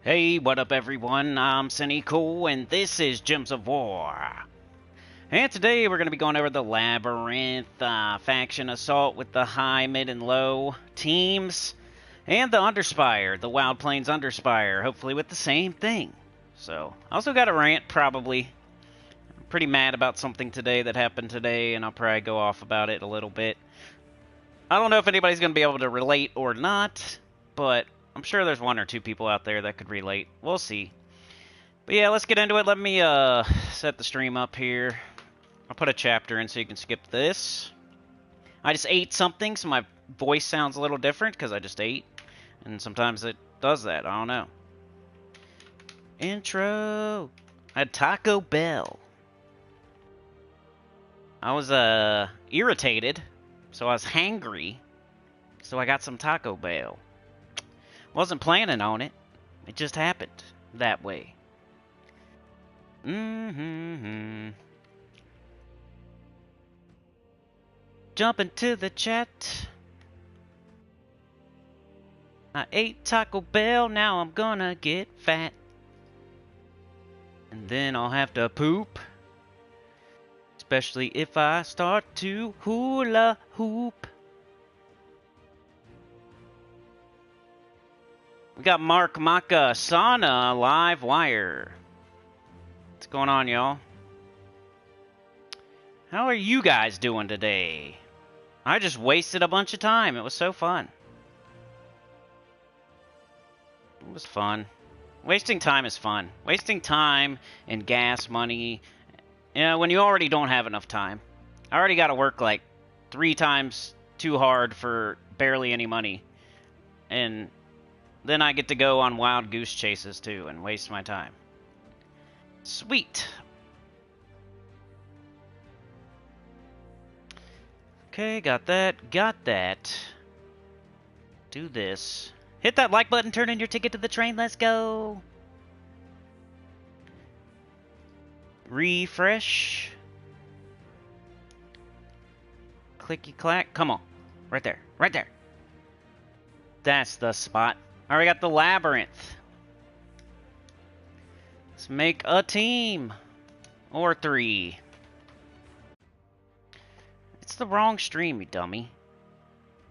Hey, what up everyone? I'm Sinnycool, and this is Gems of War. And today we're going to be going over the Labyrinth faction assault with the high, mid, and low teams. And the Underspire, the Wild Plains Underspire, hopefully with the same thing. So, I also got a rant, probably. I'm pretty mad about something today that happened today, and I'll probably go off about it a little bit. I don't know if anybody's going to be able to relate or not, but I'm sure there's one or two people out there that could relate. We'll see. But yeah, let's get into it. Let me set the stream up here. I'll put a chapter in so you can skip this. I just ate something, so my voice sounds a little different because I just ate. And sometimes it does that. I don't know. Intro. I had Taco Bell. I was irritated, so I was hangry. So I got some Taco Bell. Wasn't planning on it. It just happened that way. Jump into the chat. I ate Taco Bell, now I'm gonna get fat. And then I'll have to poop. Especially if I start to hula hoop. We got Mark Maka Sana live wire. What's going on, y'all? How are you guys doing today? I just wasted a bunch of time. It was so fun. It was fun. Wasting time is fun. Wasting time and gas money, you know, when you already don't have enough time. I already got to work like 3 times too hard for barely any money. And then I get to go on wild goose chases too and waste my time. Sweet. Okay, got that. Got that. Do this. Hit that like button, turn in your ticket to the train, let's go. Refresh. Clicky clack. Come on. Right there. Right there. That's the spot. Alright, we got the Labyrinth. Let's make a team. Or 3. It's the wrong stream, you dummy.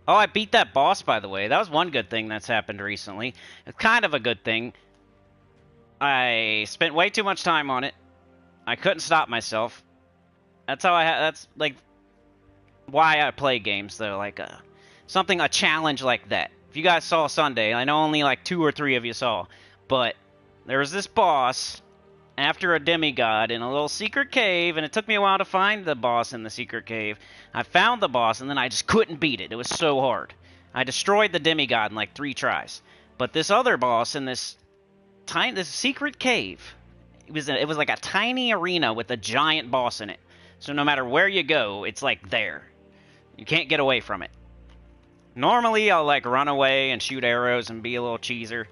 Oh, I beat that boss, by the way. That was one good thing that's happened recently. It's kind of a good thing. I spent way too much time on it. I couldn't stop myself. That's how that's like why I play games, though. Like a challenge like that. If you guys saw Sunday, I know only like 2 or 3 of you saw, but there was this boss after a demigod in a little secret cave, and it took me a while to find the boss in the secret cave. I found the boss, and then I just couldn't beat it. It was so hard. I destroyed the demigod in like 3 tries. But this other boss in this secret cave, it was like a tiny arena with a giant boss in it. So no matter where you go, it's like there. You can't get away from it. Normally, I'll like run away and shoot arrows and be a little cheeser,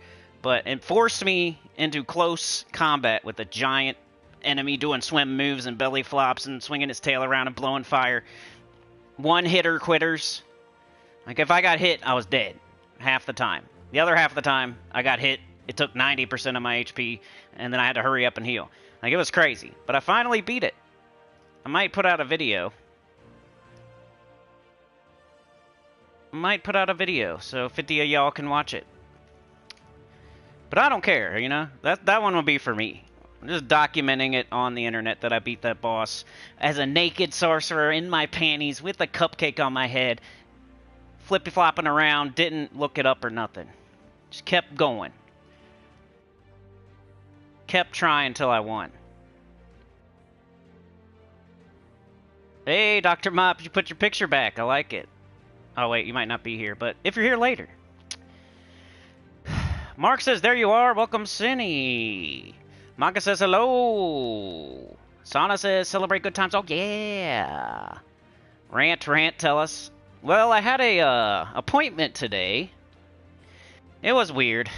but it forced me into close combat with a giant enemy doing swim moves and belly flops and swinging his tail around and blowing fire. One-hitter quitters. Like, if I got hit, I was dead half the time. The other half of the time, I got hit. It took 90% of my HP, and then I had to hurry up and heal. Like, it was crazy, but I finally beat it. I might put out a video. So 50 of y'all can watch it. But I don't care, you know? That one will be for me. I'm just documenting it on the internet that I beat that boss as a naked sorcerer in my panties with a cupcake on my head, flippy-flopping around, didn't look it up or nothing. Just kept going. Kept trying till I won. Hey, Dr. Mop, you put your picture back. I like it. Oh, wait, you might not be here, but if you're here later. Mark says, there you are. Welcome, Cinny. Maka says, hello. Sana says, celebrate good times. Oh, yeah. Rant, tell us. Well, I had a appointment today. It was weird.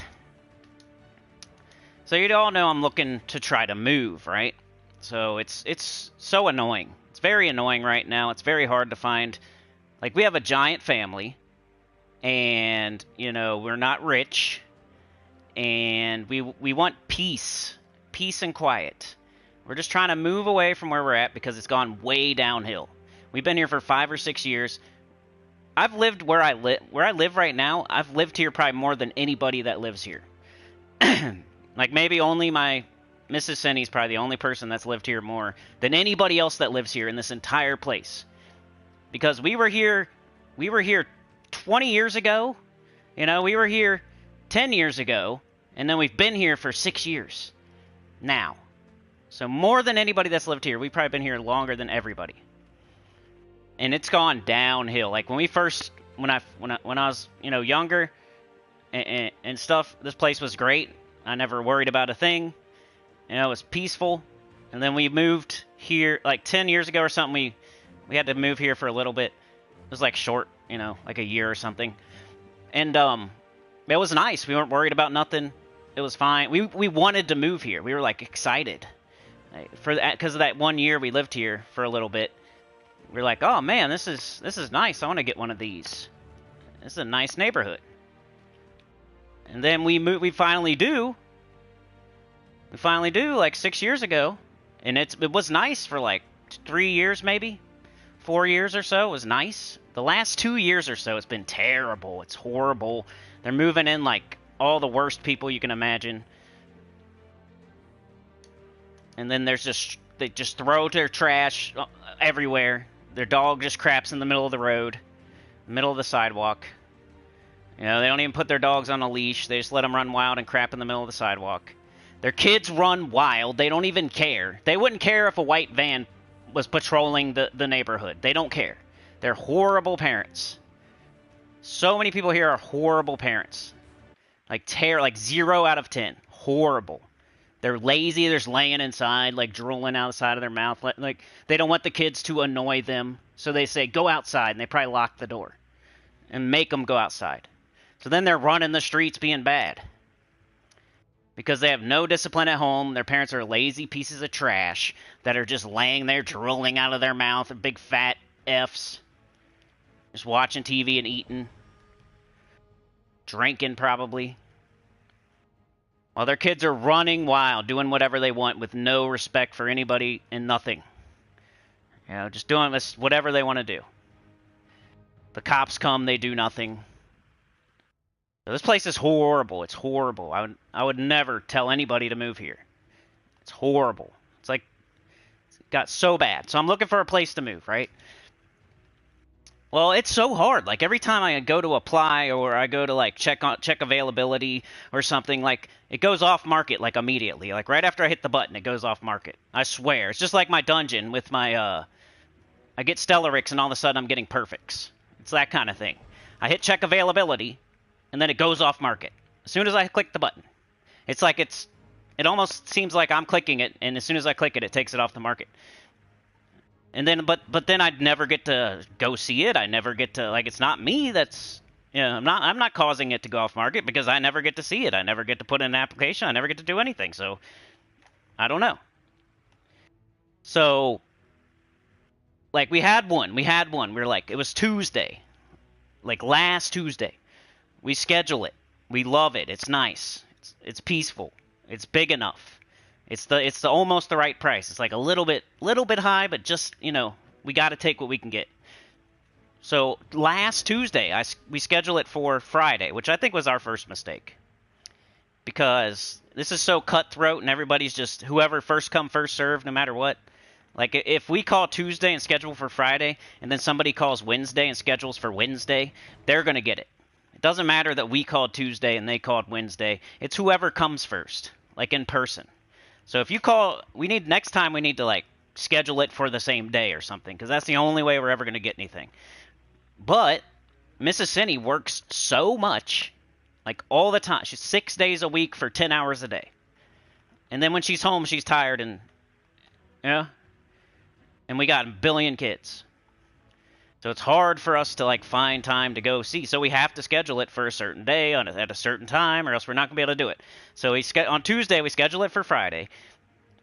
So you all know I'm looking to try to move, right? So it's so annoying. It's very annoying right now. It's very hard to find. Like, we have a giant family, and, you know, we're not rich, and we want peace and quiet. We're just trying to move away from where we're at because it's gone way downhill. We've been here for 5 or 6 years. I've lived where I live right now. I've lived here probably more than anybody that lives here. Like maybe only my Mrs. Sinny's probably the only person that's lived here more than anybody else that lives here in this entire place. Because we were here 20 years ago. You know, we were here 10 years ago, and then we've been here for 6 years now. So more than anybody that's lived here, we've probably been here longer than everybody. And it's gone downhill. Like when I was, you know, younger and stuff, this place was great. I never worried about a thing. You know, it was peaceful. And then we moved here like 10 years ago or something. We had to move here for a little bit. It was like short, you know, like a year or something. And it was nice. We weren't worried about nothing. It was fine. We wanted to move here. We were like excited for that because of that 1 year we lived here for a little bit. We were like, oh man, this is nice. I want to get one of these. This is a nice neighborhood. And then we finally do. We finally do like 6 years ago, and it was nice for like 3 years maybe, 4 years or so. It was nice. The last 2 years or so, it's been terrible. It's horrible. They're moving in like all the worst people you can imagine. And then they just throw their trash everywhere. Their dog just craps in the middle of the road, middle of the sidewalk. You know, they don't even put their dogs on a leash. They just let them run wild and crap in the middle of the sidewalk. Their kids run wild. They don't even care. They wouldn't care if a white van was patrolling the neighborhood. They don't care. They're horrible parents. So many people here are horrible parents. Like 0 out of 10. Horrible. They're lazy. They're just laying inside, like drooling out the side of their mouth. Like they don't want the kids to annoy them. So they say, go outside. And they probably lock the door and make them go outside. So then they're running the streets being bad. Because they have no discipline at home. Their parents are lazy pieces of trash that are just laying there drooling out of their mouth. Big fat F's. Just watching TV and eating. Drinking probably. While their kids are running wild, doing whatever they want with no respect for anybody and nothing. You know, just doing whatever they want to do. The cops come, they do nothing. So this place is horrible. It's horrible. I would never tell anybody to move here. It's horrible. It's like it got so bad. So I'm looking for a place to move, right? Well, it's so hard. Like every time I go to apply or I go to like check availability or something, like it goes off market like immediately. Like right after I hit the button, it goes off market. I swear. It's just like my dungeon with my I get Stellarix and all of a sudden I'm getting perfects. It's that kind of thing. I hit check availability and then it goes off market as soon as I click the button. It's like it almost seems like I'm clicking it, and as soon as I click it, it takes it off the market. And then, but then I'd never get to go see it. I never get to, like, it's not me that's, you know, I'm not causing it to go off market because I never get to see it. I never get to put in an application. I never get to do anything. So, I don't know. So, like, we had one. We were like, it was Tuesday. Like, last Tuesday. We schedule it. We love it. It's nice. It's peaceful. It's big enough. It's the almost the right price. It's like a little bit high, but just, you know, we got to take what we can get. So last Tuesday, we schedule it for Friday, which I think was our first mistake. Because this is so cutthroat and everybody's just whoever first come, first serve, no matter what. Like if we call Tuesday and schedule for Friday, and then somebody calls Wednesday and schedules for Wednesday, they're going to get it. It doesn't matter that we called Tuesday and they called Wednesday. It's whoever comes first, like in person. So if you call, next time we need to like schedule it for the same day or something, because that's the only way we're ever going to get anything. But Mrs. Cinny works so much, like all the time. She's 6 days a week for 10 hours a day. And then when she's home, she's tired and, yeah. And we got a billion kids. So it's hard for us to like find time to go see. So we have to schedule it for a certain day at a certain time, or else we're not going to be able to do it. So on Tuesday, we schedule it for Friday.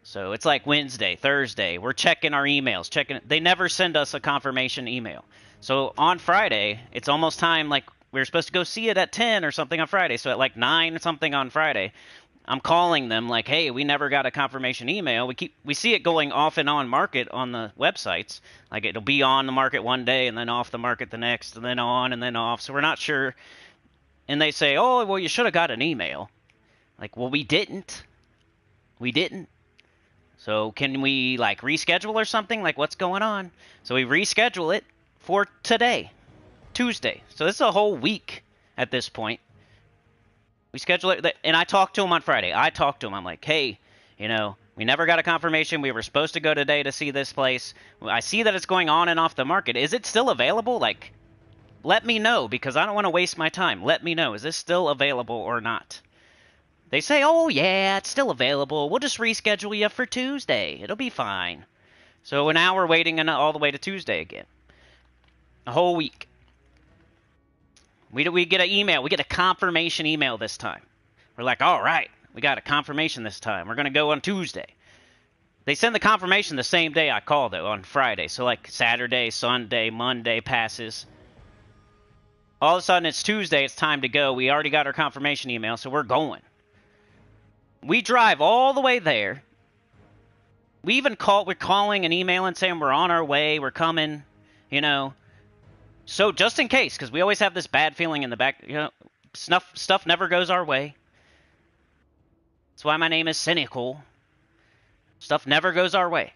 So it's like Wednesday, Thursday. We're checking our emails. They never send us a confirmation email. So on Friday, it's almost time, like we were supposed to go see it at 10 or something on Friday. So at like 9 something on Friday, I'm calling them like, hey, we never got a confirmation email. We see it going off and on market on the websites. Like it'll be on the market one day and then off the market the next and then on and then off. So we're not sure. And they say, oh, well, you should have got an email. Like, well, we didn't. We didn't. So can we like reschedule or something? Like what's going on? So we reschedule it for today, Tuesday. So this is a whole week at this point. We schedule it, and I talked to him on Friday. I talked to him. I'm like, hey, you know, we never got a confirmation. We were supposed to go today to see this place. I see that it's going on and off the market. Is it still available? Like, let me know, because I don't want to waste my time. Let me know. Is this still available or not? They say, oh, yeah, it's still available. We'll just reschedule you for Tuesday. It'll be fine. So now we're waiting all the way to Tuesday again. A whole week. We get an email. We get a confirmation email this time. We're like, all right, we got a confirmation this time. We're going to go on Tuesday. They send the confirmation the same day I call, though, on Friday. So, like, Saturday, Sunday, Monday passes. All of a sudden, it's Tuesday. It's time to go. We already got our confirmation email, so we're going. We drive all the way there. We're calling and emailing saying we're on our way, we're coming, you know. So just in case, because we always have this bad feeling in the back, you know, stuff never goes our way. That's why my name is Sinnycool. Stuff never goes our way.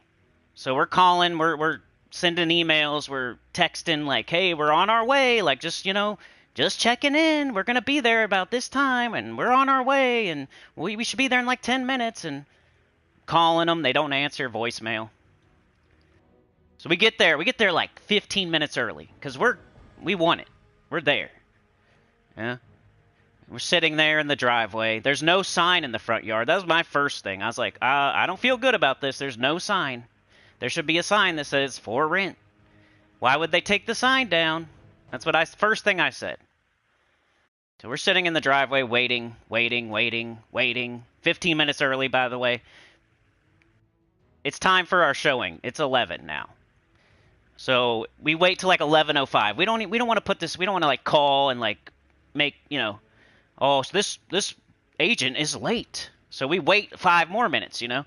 So we're calling, we're sending emails, we're texting like, hey, we're on our way, like just, you know, just checking in. We're going to be there about this time, and we're on our way, and we should be there in like 10 minutes, and calling them, they don't answer, voicemail. So we get there like 15 minutes early, because we want it. We're there. Yeah. We're sitting there in the driveway. There's no sign in the front yard. That was my first thing. I was like, I don't feel good about this. There's no sign. There should be a sign that says for rent. Why would they take the sign down? That's what first thing I said. So we're sitting in the driveway waiting. 15 minutes early, by the way. It's time for our showing. It's 11 now. So we wait till like 11:05. We don't want to put this. We don't want to like call and like make, you know, oh, so this agent is late. So we wait 5 more minutes. You know,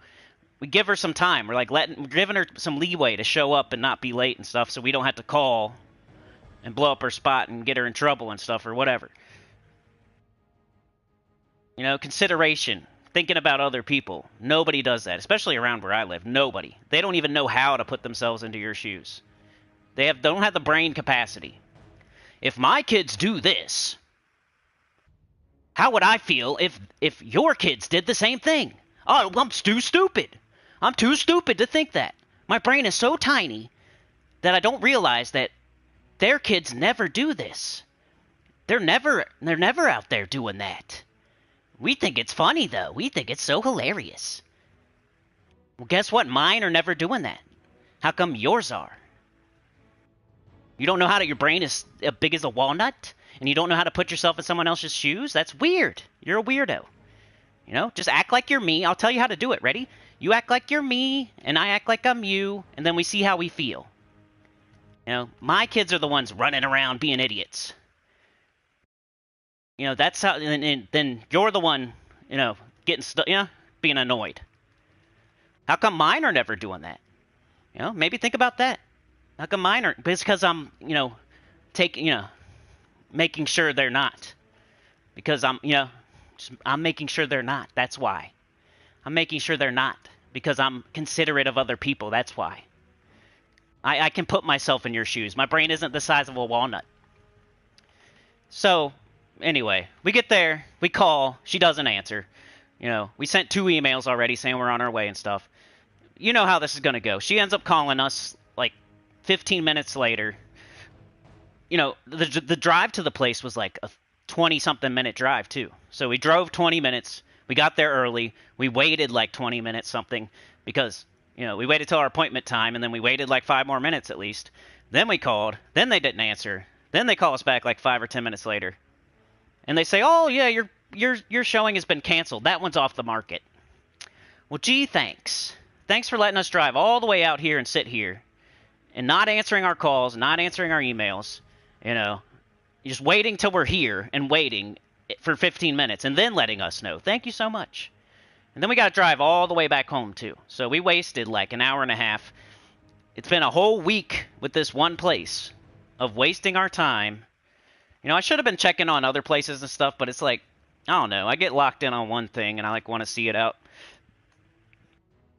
we give her some time. We're giving her some leeway to show up and not be late and stuff, so we don't have to call and blow up her spot and get her in trouble and stuff or whatever. You know, consideration. Thinking about other people. Nobody does that, especially around where I live. Nobody. They don't even know how to put themselves into your shoes. They don't have the brain capacity. If my kids do this, how would I feel if your kids did the same thing? Oh, I'm too stupid. I'm too stupid to think that. My brain is so tiny that I don't realize that their kids never do this. They're never out there doing that. We think it's funny, though. We think it's so hilarious. Well, guess what? Mine are never doing that. How come yours are? You don't know how your brain is as big as a walnut, and you don't know how to put yourself in someone else's shoes? That's weird. You're a weirdo. You know, just act like you're me. I'll tell you how to do it. Ready? You act like you're me, and I act like I'm you, and then we see how we feel. You know, my kids are the ones running around being idiots. You know, that's how, and then you're the one, you know, being annoyed. How come mine are never doing that? You know, maybe think about that. How come mine aren't? Because I'm, you know, making sure they're not. Because I'm making sure they're not. That's why. I'm making sure they're not. Because I'm considerate of other people. That's why. I can put myself in your shoes. My brain isn't the size of a walnut. So, anyway, we get there. We call. She doesn't answer. You know, we sent 2 emails already saying we're on our way and stuff. You know how this is going to go. She ends up calling us like 15 minutes later. You know, the drive to the place was like a 20-something minute drive, too. So we drove 20 minutes. We got there early. We waited like 20 minutes something because, you know, we waited till our appointment time, and then we waited like 5 more minutes at least. Then we called. Then they didn't answer. Then they call us back like 5 or 10 minutes later. And they say, oh, yeah, your showing has been canceled. That one's off the market. Well, gee, thanks. Thanks for letting us drive all the way out here and sit here and not answering our calls, not answering our emails. You know, Just waiting till we're here and waiting for 15 minutes and then letting us know. Thank you so much. And then we got to drive all the way back home, too. So we wasted like an hour and a half. It's been a whole week with this one place of wasting our time. You know, I should have been checking on other places and stuff, but it's like, I don't know. I get locked in on one thing and I like want to see it out.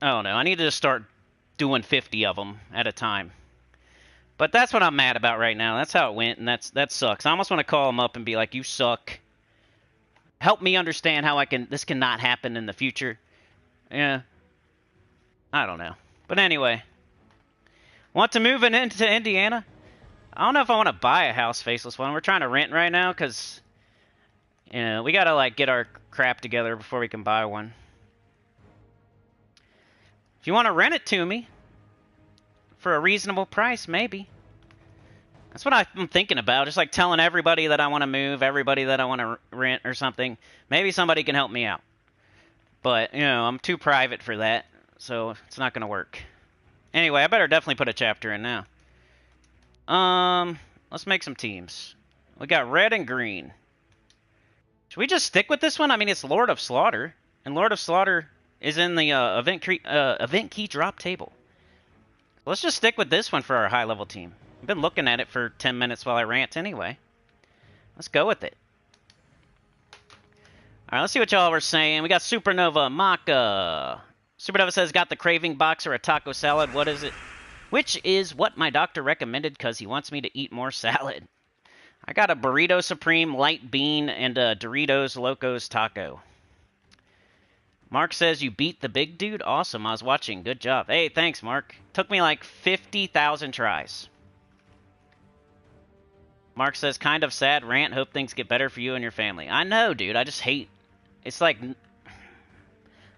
I don't know. I need to just start doing 50 of them at a time. But that's what I'm mad about right now. That's how it went, and that sucks. I almost want to call him up and be like, you suck. Help me understand how this cannot happen in the future. Yeah. I don't know. But anyway. Want to move into Indiana? I don't know if I want to buy a house, Faceless One. We're trying to rent right now, because, you know, we got to, like, get our crap together before we can buy one. If you want to rent it to me, for a reasonable price, maybe. That's what I'm thinking about. Just like telling everybody that I want to move, everybody that I want to rent or something. Maybe somebody can help me out. But, you know, I'm too private for that, so it's not going to work. Anyway, I better definitely put a chapter in now. Let's make some teams. We got red and green. Should we just stick with this one? I mean, it's Lord of Slaughter. And Lord of Slaughter is in the event key drop table. Let's just stick with this one for our high-level team. I've been looking at it for 10 minutes while I rant anyway. Let's go with it. Alright, let's see what y'all were saying. We got Supernova, Maka. Supernova says, got the craving box or a taco salad. What is it? Which is what my doctor recommended because he wants me to eat more salad. I got a Burrito Supreme Light Bean and a Doritos Locos Taco. Mark says, you beat the big dude? Awesome, I was watching. Good job. Hey, thanks, Mark. Took me like 50,000 tries. Mark says, kind of sad rant. Hope things get better for you and your family. I know, dude. I just hate... It's like...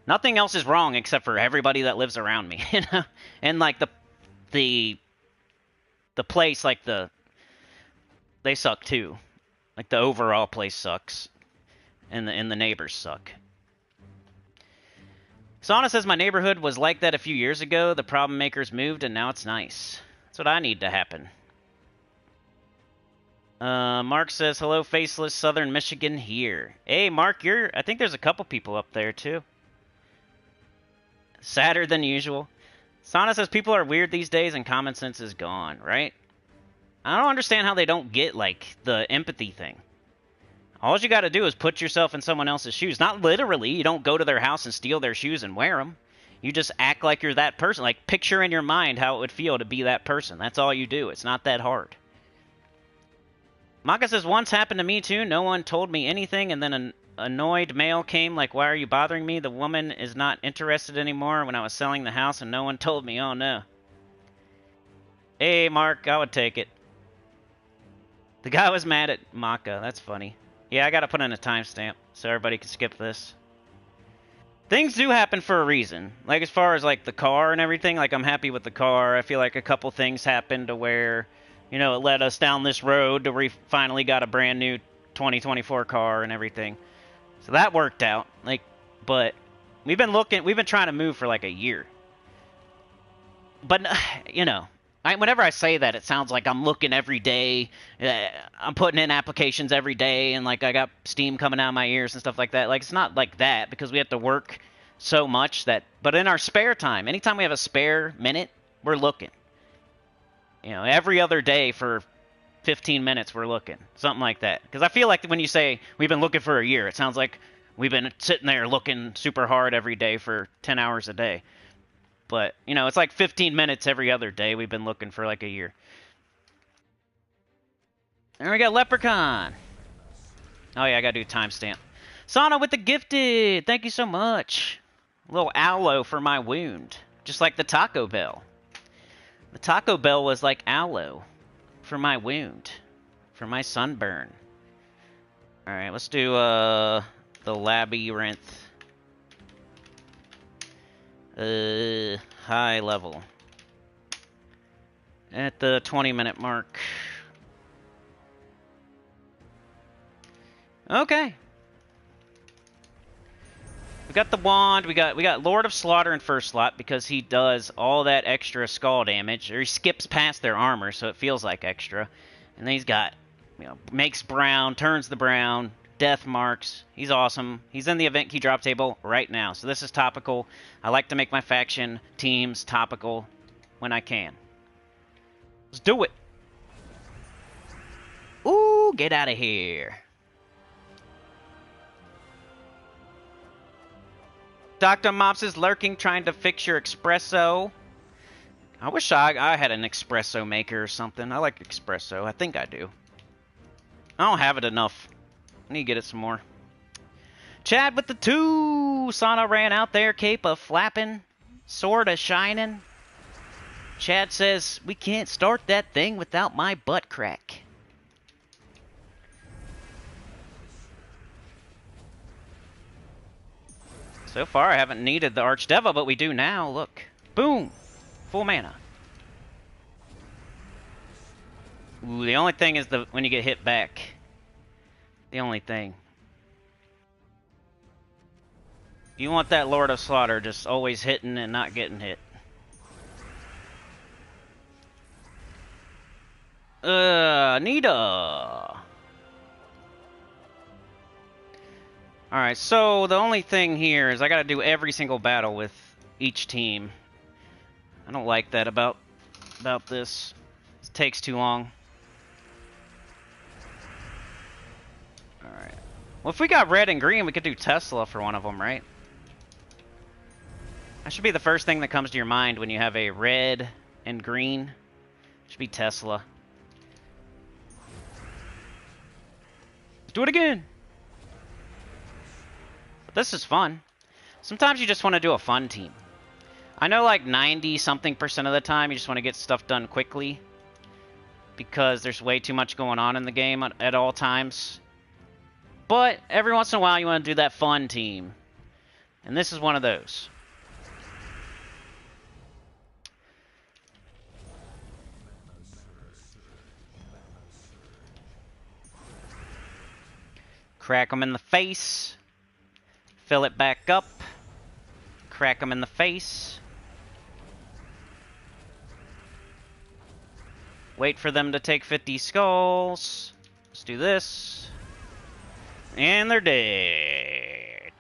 Nothing else is wrong except for everybody that lives around me, you know? And, like, the place, like, they suck, too. Like, the overall place sucks. And the neighbors suck. Sauna says, my neighborhood was like that a few years ago. The problem makers moved, and now it's nice. That's what I need to happen. Mark says, hello, Faceless, Southern Michigan here. Hey, Mark, I think there's a couple people up there, too. Sadder than usual. Sauna says, people are weird these days, and common sense is gone, right? I don't understand how they don't get, like, the empathy thing. All you gotta do is put yourself in someone else's shoes. Not literally. You don't go to their house and steal their shoes and wear them. You just act like you're that person. Like, picture in your mind how it would feel to be that person. That's all you do. It's not that hard. Maka says, once happened to me too. No one told me anything, and then an annoyed mail came like, why are you bothering me? The woman is not interested anymore when I was selling the house, and no one told me. Oh, no. Hey, Mark, I would take it. The guy was mad at Maka. That's funny. Yeah, I gotta put in a timestamp so everybody can skip this. Things do happen for a reason. Like, as far as, like, the car and everything, like, I'm happy with the car. I feel like a couple things happened to where... You know, it led us down this road to where we finally got a brand new 2024 car and everything. So that worked out. Like, but we've been trying to move for like a year. But, you know, whenever I say that, it sounds like I'm looking every day. I'm putting in applications every day, and like I got steam coming out of my ears and stuff like that. Like, it's not like that because we have to work so much that. But in our spare time, anytime we have a spare minute, we're looking. You know, every other day for 15 minutes we're looking. Something like that. Because I feel like when you say we've been looking for a year, it sounds like we've been sitting there looking super hard every day for 10 hours a day. But, you know, it's like 15 minutes every other day we've been looking for like a year. And we got Leprechaun. Oh yeah, I gotta do timestamp. Sana with the gifted! Thank you so much. A little aloe for my wound. Just like the Taco Bell. The Taco Bell was like aloe for my wound, for my sunburn. Alright, let's do the Labyrinth. High level. At the 20-minute mark. Okay. We got the wand. We got Lord of Slaughter in first slot because he does all that extra skull damage, or he skips past their armor, so it feels like extra. And then he's got You know, makes brown, turns the brown, death marks. He's awesome. He's in the event key drop table right now. So this is topical. I like to make my faction teams topical when I can. Let's do it. Ooh, get out of here. Dr. Mops is lurking, trying to fix your espresso. I wish I had an espresso maker or something. I like espresso. I think I do. I don't have it enough. I need to get it some more. Chad with the 2. Sauna ran out there, cape of flapping, sword of shining. Chad says, we can't start that thing without my butt crack. So far, I haven't needed the Archdevil, but we do now. Look. Boom. Full mana. Ooh, the only thing is when you get hit back. The only thing. You want that Lord of Slaughter just always hitting and not getting hit. Nita. Alright, so the only thing here is I gotta do every single battle with each team. I don't like that about this. It takes too long. Alright. Well, if we got red and green, we could do Tesla for one of them, right? That should be the first thing that comes to your mind when you have a red and green. It should be Tesla. Let's do it again! This is fun. Sometimes you just want to do a fun team. I know like 90-something% of the time you just want to get stuff done quickly because there's way too much going on in the game at all times. But every once in a while you want to do that fun team. And this is one of those. Crack them in the face. Fill it back up. Crack them in the face. Wait for them to take 50 skulls. Let's do this. And they're dead.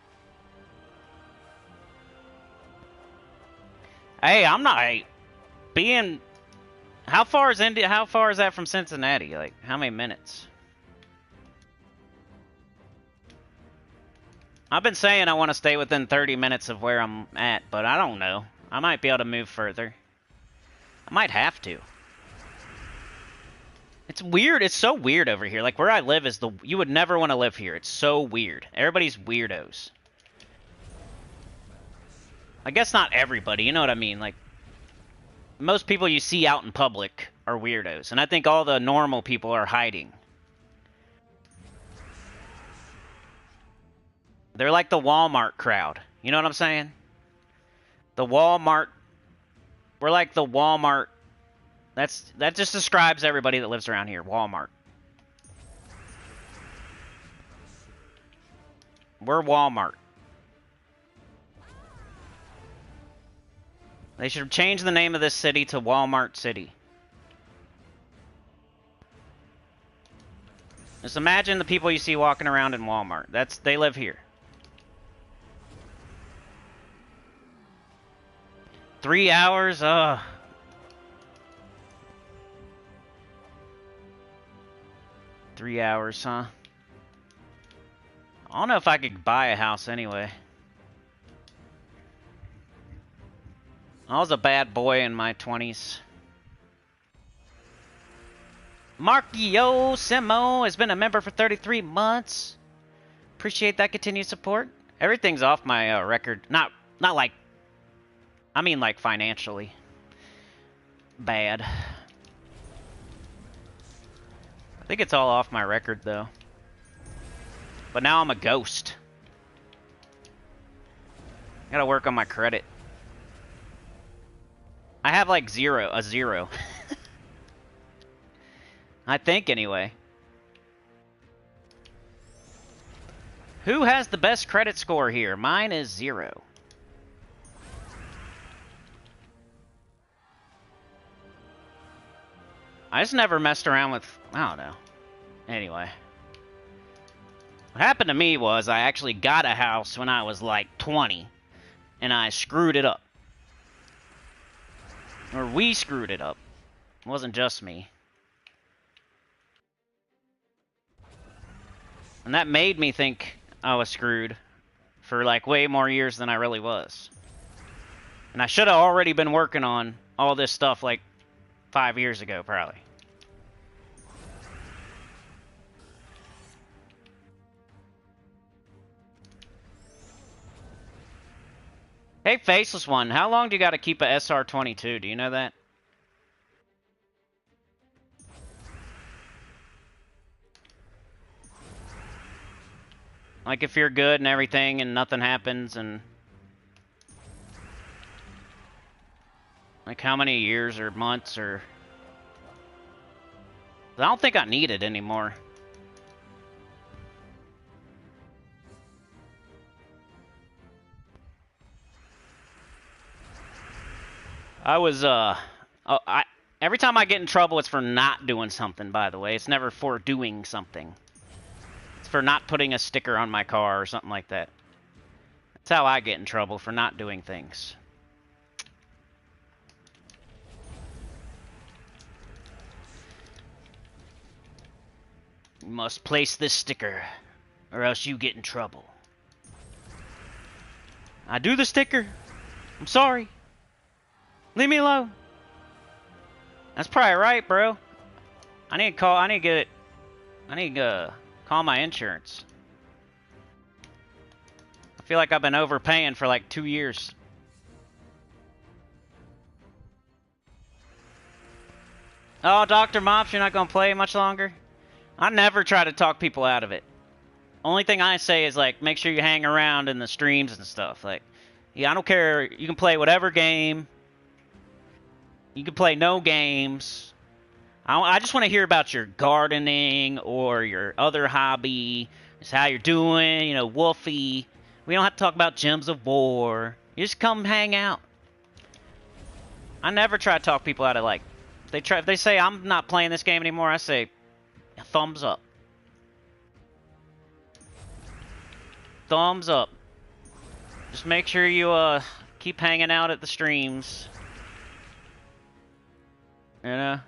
Hey, I'm not being... How far is India? How far is that from Cincinnati? Like, how many minutes? I've been saying I want to stay within 30 minutes of where I'm at, but I don't know. I might be able to move further. I might have to. It's weird. It's so weird over here. Like, where I live is you would never want to live here. It's so weird. Everybody's weirdos. I guess not everybody, you know what I mean? Like, most people you see out in public are weirdos. And I think all the normal people are hiding. They're like the Walmart crowd. You know what I'm saying? The Walmart... We're like the Walmart... That just describes everybody that lives around here. Walmart. We're Walmart. They should change the name of this city to Walmart City. Just imagine the people you see walking around in Walmart. They live here. 3 hours? Ugh. 3 hours, huh? I don't know if I could buy a house anyway. I was a bad boy in my 20s. Markio Simo has been a member for 33 months. Appreciate that continued support. Everything's off my record. Not like... I mean like financially. Bad. I think it's all off my record though. But now I'm a ghost. Gotta work on my credit. I have like a zero. I think anyway. Who has the best credit score here? Mine is 0. I just never messed around with... I don't know. Anyway. What happened to me was I actually got a house when I was like 20. And I screwed it up. Or we screwed it up. It wasn't just me. And that made me think I was screwed for like way more years than I really was. And I should have already been working on all this stuff like 5 years ago, probably. Hey, Faceless One, how long do you got to keep a SR-22? Do you know that? Like if you're good and everything and nothing happens and... Like how many years or months or... I don't think I need it anymore. I was, every time I get in trouble, it's for not doing something, by the way. It's never for doing something. It's for not putting a sticker on my car or something like that. That's how I get in trouble, for not doing things. You must place this sticker, or else you get in trouble. I do the sticker. I'm sorry. Leave me alone. That's probably right, bro. I need to call my insurance. I feel like I've been overpaying for like 2 years. Oh, Dr. Mops, you're not gonna play much longer? I never try to talk people out of it. Only thing I say is like, make sure you hang around in the streams and stuff. Like, yeah, I don't care. You can play whatever game. You can play no games. I just want to hear about your gardening or your other hobby. Just how you're doing, you know, Wolfie. We don't have to talk about Gems of War. You just come hang out. I never try to talk people out of like, if they say I'm not playing this game anymore, I say, thumbs up. Thumbs up. Just make sure you keep hanging out at the streams. You know?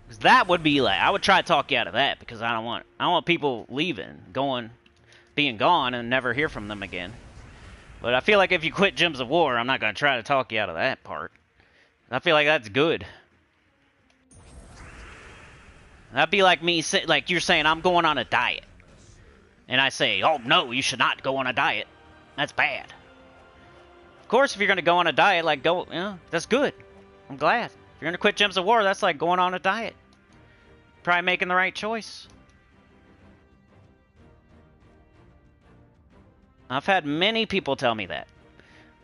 Because that would be like, I would try to talk you out of that because I don't want people leaving, being gone and never hear from them again. But I feel like if you quit Gems of War, I'm not going to try to talk you out of that part. I feel like that's good. That'd be like me, like you're saying, I'm going on a diet. And I say, oh no, you should not go on a diet. That's bad. Of course, if you're going to go on a diet, like you know, that's good. I'm glad. If you're going to quit Gems of War, that's like going on a diet. Probably making the right choice. I've had many people tell me that.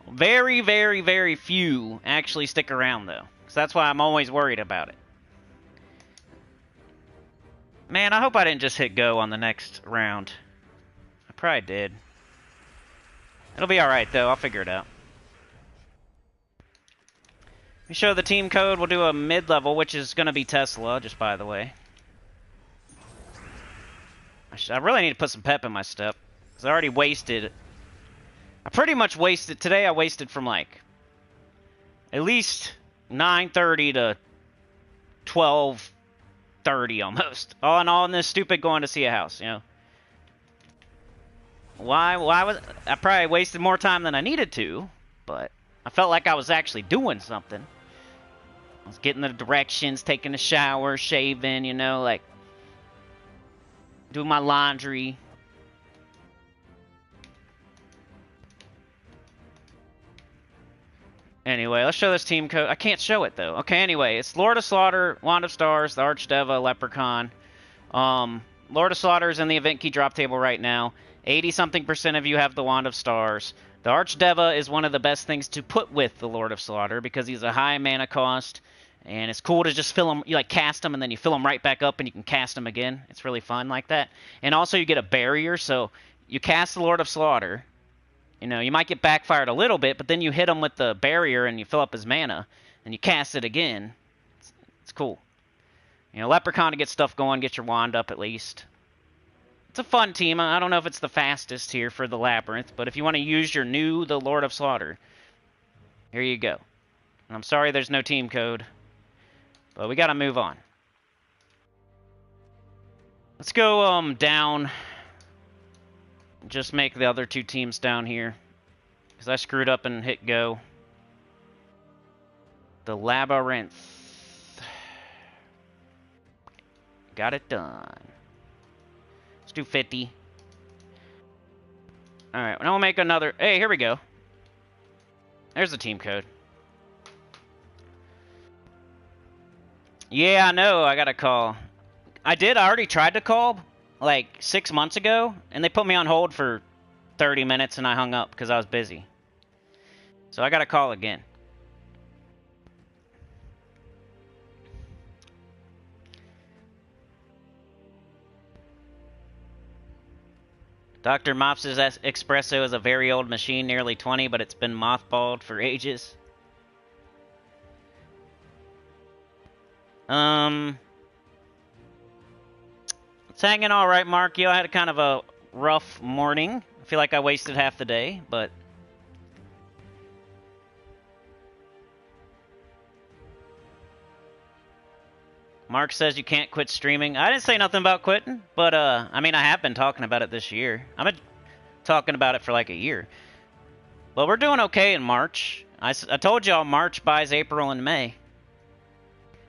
Very, very, very few actually stick around, though. So that's why I'm always worried about it. Man, I hope I didn't just hit go on the next round. I probably did. It'll be alright, though. I'll figure it out. We show the team code. We'll do a mid-level, which is going to be Tesla, just by the way. I really need to put some pep in my step. Because I already wasted... I pretty much wasted... Today I wasted from, like... At least 9:30 to 12:30 almost. All in all, in this stupid going to see a house, you know. Why was... I probably wasted more time than I needed to. But I felt like I was actually doing something. I was getting the directions, taking a shower, shaving, you know, like... Doing my laundry. Anyway, let's show this team code. I can't show it, though. Okay, anyway, it's Lord of Slaughter, Wand of Stars, the Archdeva, Leprechaun. Lord of Slaughter is in the event key drop table right now. 80-something% of you have the Wand of Stars. The Archdeva is one of the best things to put with the Lord of Slaughter because he's a high mana cost. And it's cool to just fill them. You like cast them and then you fill them right back up and you can cast them again. It's really fun like that. And also you get a barrier. So you cast the Lord of Slaughter. You know, you might get backfired a little bit, but then you hit him with the barrier and you fill up his mana. And you cast it again. It's cool. You know, Leprechaun to get stuff going, get your wand up at least. It's a fun team. I don't know if it's the fastest here for the Labyrinth, but if you want to use your new The Lord of Slaughter, here you go. And I'm sorry there's no team code, but we got to move on. Let's go down. Just make the other two teams down here, because I screwed up and hit go. The Labyrinth. Got it done. Let's do 50. Alright, now we'll make another... Hey, here we go. There's the team code. Yeah, I know, I gotta call. I already tried to call, like, 6 months ago, and they put me on hold for 30 minutes and I hung up because I was busy. So I gotta call again. Dr. Mops's espresso is a very old machine, nearly 20, but it's been mothballed for ages. It's hanging all right, Mark. I had kind of a rough morning. I feel like I wasted half the day, but... Mark says you can't quit streaming. I didn't say nothing about quitting, but, I mean, I have been talking about it this year. I've been talking about it for like a year. But we're doing okay in March. I told y'all March buys April and May.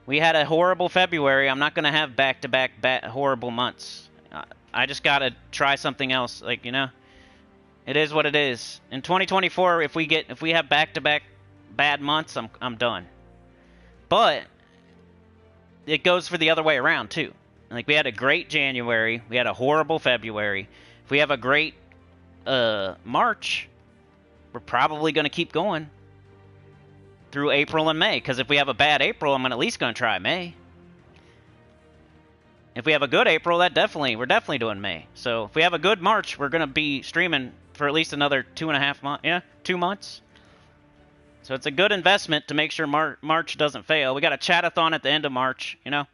We had a horrible February. I'm not going to have back-to-back horrible months. I just got to try something else. Like, you know, it is what it is. In 2024, if we have back-to-back bad months, I'm done. But... it goes for the other way around, too. Like, we had a great January. We had a horrible February. If we have a great March, we're probably going to keep going through April and May. Because if we have a bad April, I'm at least going to try May. If we have a good April, we're definitely doing May. So if we have a good March, we're going to be streaming for at least another 2.5 months. Yeah, 2 months. So it's a good investment to make sure March doesn't fail. We got a chat-a-thon at the end of March, you know.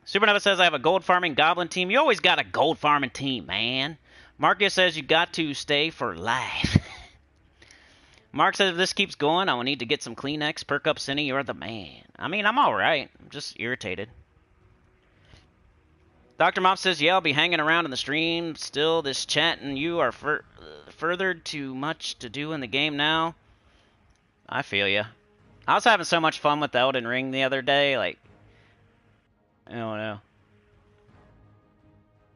Supernova says I have a gold farming goblin team. You always got a gold farming team, man. Marcus says you got to stay for life. Mark says if this keeps going, I will need to get some Kleenex. Perk up, Cinny. You're the man. I mean, I'm all right. I'm just irritated. Dr. Mop says, yeah, I'll be hanging around in the stream. Still, this chat and you are further too much to do in the game now. I feel ya. I was having so much fun with Elden Ring the other day. Like, I don't know.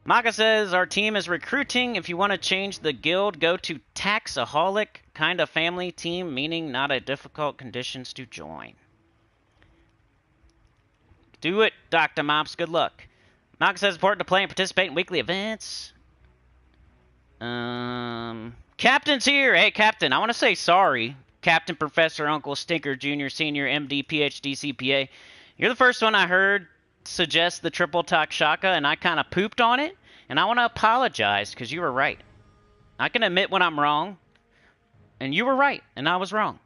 Maka says, our team is recruiting. If you want to change the guild, go to Taxaholic. Kind of family team, meaning not a difficult conditions to join. Do it, Dr. Mops. Good luck. Maka says, important to play and participate in weekly events. Captain's here. Hey, Captain, I want to say sorry. Captain, Professor, Uncle, Stinker, Junior, Senior, MD, PhD, CPA. You're the first one I heard suggest the triple Takshaka, and I kind of pooped on it. And I want to apologize, because you were right. I can admit when I'm wrong. And you were right, and I was wrong.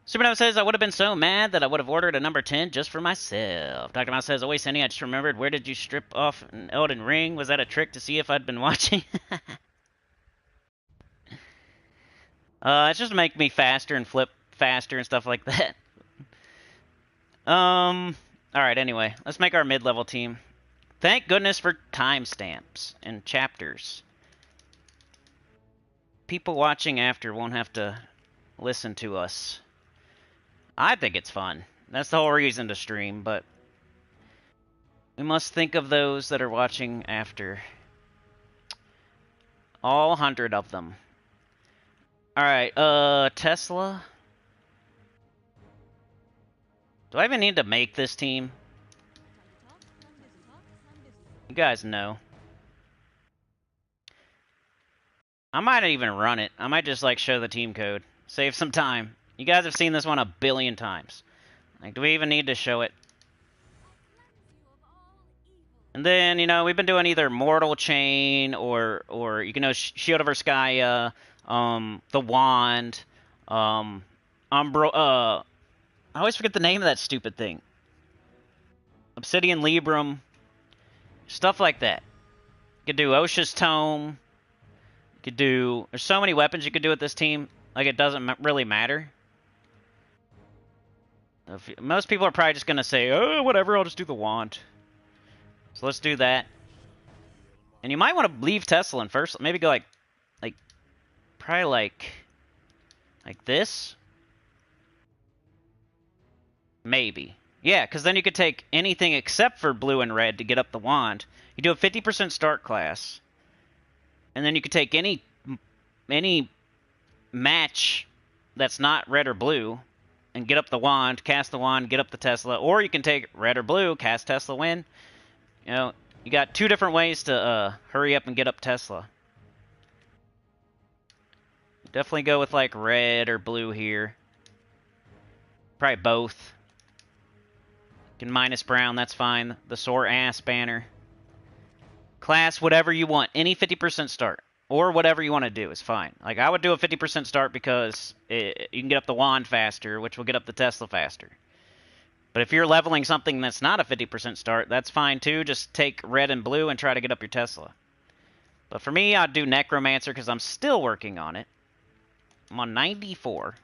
Supernova says, I would have been so mad that I would have ordered a number 10 just for myself. Dr. Mouse says, always Cindy, I just remembered, where did you strip off an Elden Ring? Was that a trick to see if I'd been watching? It's just to make me faster and flip faster and stuff like that. Alright, anyway, let's make our mid-level team. Thank goodness for timestamps and chapters. People watching after won't have to listen to us. I think it's fun. That's the whole reason to stream, but we must think of those that are watching after. All 100 of them. Alright, Tesla. Do I even need to make this team? You guys know. I might even run it. I might just, like, show the team code. Save some time. You guys have seen this one a billion times. Like, do we even need to show it? And then, you know, we've been doing either Mortal Chain or you know, Shield of Erskaya, the Wand, I always forget the name of that stupid thing. Obsidian Librum. Stuff like that. You could do Osha's Tome. You could do... There's so many weapons you could do with this team. Like, it doesn't really matter. Most people are probably just going to say, oh, whatever, I'll just do the wand. So let's do that. And you might want to leave Tesla in first. Maybe go probably like this. Maybe. Yeah, because then you could take anything except for blue and red to get up the wand. You do a 50% start class. And then you could take any match that's not red or blue and get up the wand, cast the wand, get up the Tesla. Or you can take red or blue, cast Tesla, win. You know, you got two different ways to hurry up and get up Tesla. Definitely go with like red or blue here. Probably both. You can minus brown, that's fine. The sore ass banner. Class, whatever you want. Any 50% start. Or whatever you want to do is fine. Like, I would do a 50% start because you can get up the wand faster, which will get up the Tesla faster. But if you're leveling something that's not a 50% start, that's fine too. Just take red and blue and try to get up your Tesla. But for me, I'd do Necromancer because I'm still working on it. I'm on 94.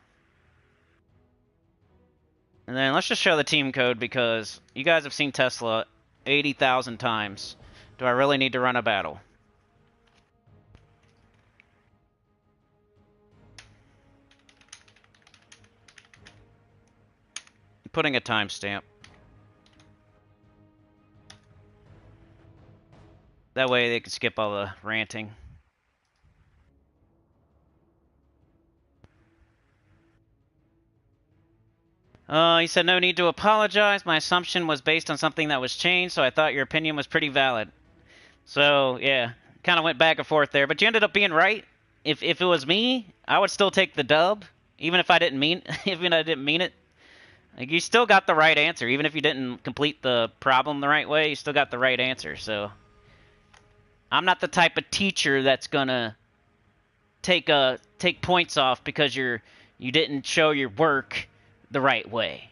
And then let's just show the team code because you guys have seen Tesla 80,000 times. Do I really need to run a battle? I'm putting a timestamp. That way they can skip all the ranting. He said, no need to apologize. My assumption was based on something that was changed, so I thought your opinion was pretty valid. So, yeah, kind of went back and forth there. But you ended up being right. If it was me, I would still take the dub, even if I didn't mean it. Like, you still got the right answer. Even if you didn't complete the problem the right way, you still got the right answer. So, I'm not the type of teacher that's gonna take points off because you didn't show your work the right way.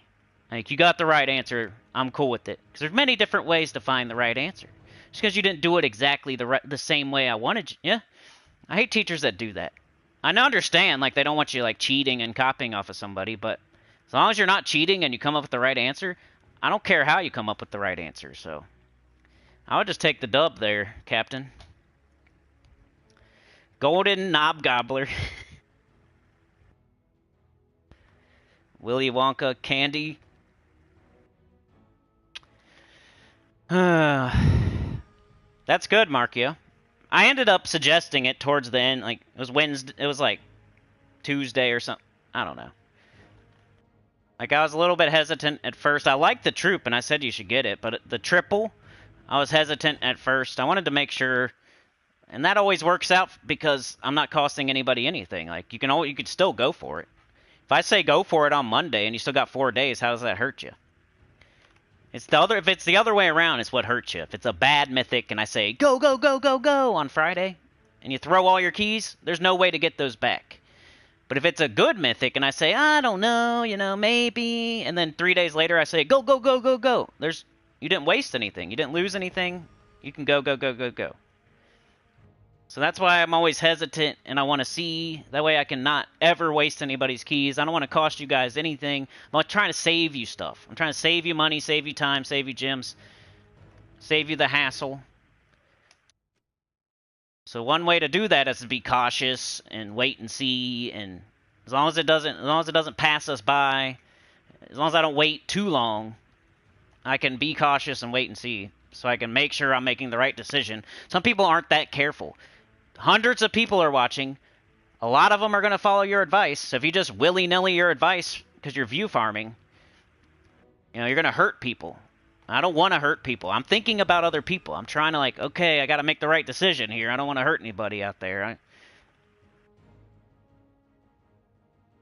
Like, you got the right answer, I'm cool with it. Because there's many different ways to find the right answer. Just because you didn't do it exactly the same way I wanted you. Yeah? I hate teachers that do that. I understand, like, they don't want you, like, cheating and copying off of somebody, but as long as you're not cheating and you come up with the right answer, I don't care how you come up with the right answer, so I would just take the dub there, Captain. Golden Knob Gobbler. Willy Wonka candy. That's good, Markio. I ended up suggesting it towards the end. Like, it was Wednesday. It was like Tuesday or something. I don't know. Like, I was a little bit hesitant at first. I liked the troop, and I said you should get it. But the triple, I was hesitant at first. I wanted to make sure. And that always works out because I'm not costing anybody anything. Like, you could still go for it. If I say go for it on Monday and you still got 4 days, how does that hurt you? If it's the other way around, it's what hurts you. If it's a bad mythic and I say go, go, go, go, go on Friday, and you throw all your keys, there's no way to get those back. But if it's a good mythic and I say, I don't know, maybe, and then 3 days later I say go, go, go, go, go, you didn't waste anything. You didn't lose anything. You can go, go, go, go, go. So that's why I'm always hesitant, and I want to see. That way I can not ever waste anybody's keys. I don't want to cost you guys anything. I'm trying to save you stuff. I'm trying to save you money, save you time, save you gems, save you the hassle. So one way to do that is to be cautious and wait and see. And as long as it doesn't pass us by, as long as I don't wait too long, I can be cautious and wait and see. So I can make sure I'm making the right decision. Some people aren't that careful. Hundreds of people are watching. A lot of them are going to follow your advice. So if you just willy-nilly your advice because you're view farming, you're going to hurt people. I don't want to hurt people. I'm thinking about other people. I'm trying to okay, I got to make the right decision here. I don't want to hurt anybody out there.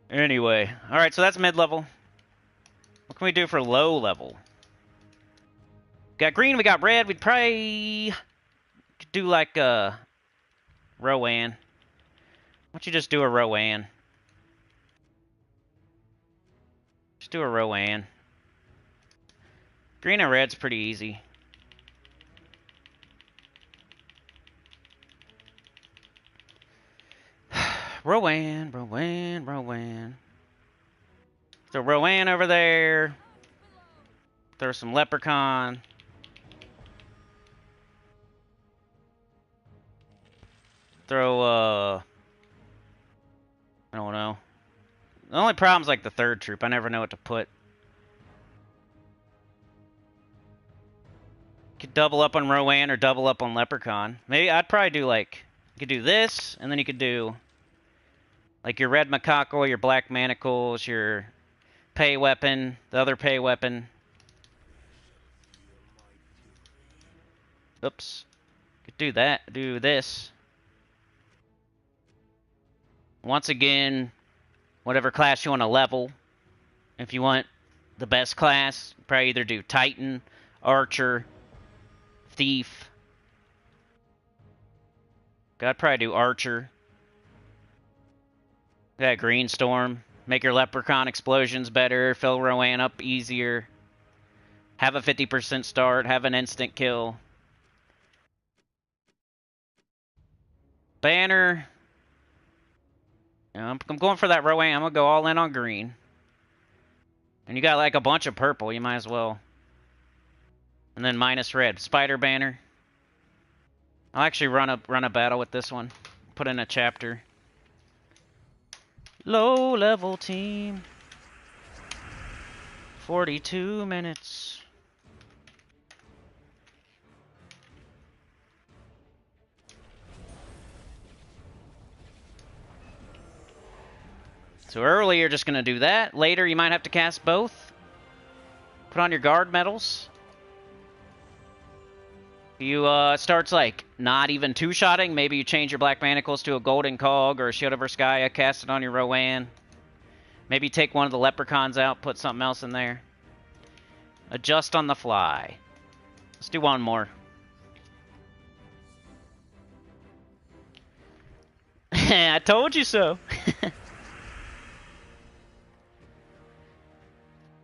Anyway, all right, so that's mid-level. What can we do for low level? Got green, we got red. We'd probably do like a Rowan. Why don't you just do a Rowan? Just do a Rowan. Green and red's pretty easy. Rowan, Rowan, Rowan. Throw Rowan over there. Throw some Leprechaun. Throw, I don't know. The only problem's like the third troop. I never know what to put. Could double up on Rowan or double up on Leprechaun. Maybe I'd probably do like, you could do this, and then you could do like your red macaco, your black manacles, your pay weapon, the other pay weapon. Oops. Could do that. Do this. Once again, whatever class you want to level. If you want the best class, probably either do Titan, Archer, Thief. I'd probably do Archer. That Green Storm. Make your Leprechaun explosions better. Fill Rowan up easier. Have a 50% start. Have an instant kill. Banner. I'm going for that Rowan. I'm going to go all in on green. And you got like a bunch of purple. You might as well. And then minus red. Spider banner. I'll actually run a battle with this one. Put in a chapter. Low level team. 42 minutes. So early you're just going to do that. Later you might have to cast both. Put on your guard medals. You, it starts like not even two-shotting. Maybe you change your Black Manacles to a Golden Cog or a Shield of Erskaya, cast it on your Rowan. Maybe take one of the Leprechauns out, put something else in there. Adjust on the fly. Let's do one more. I told you so.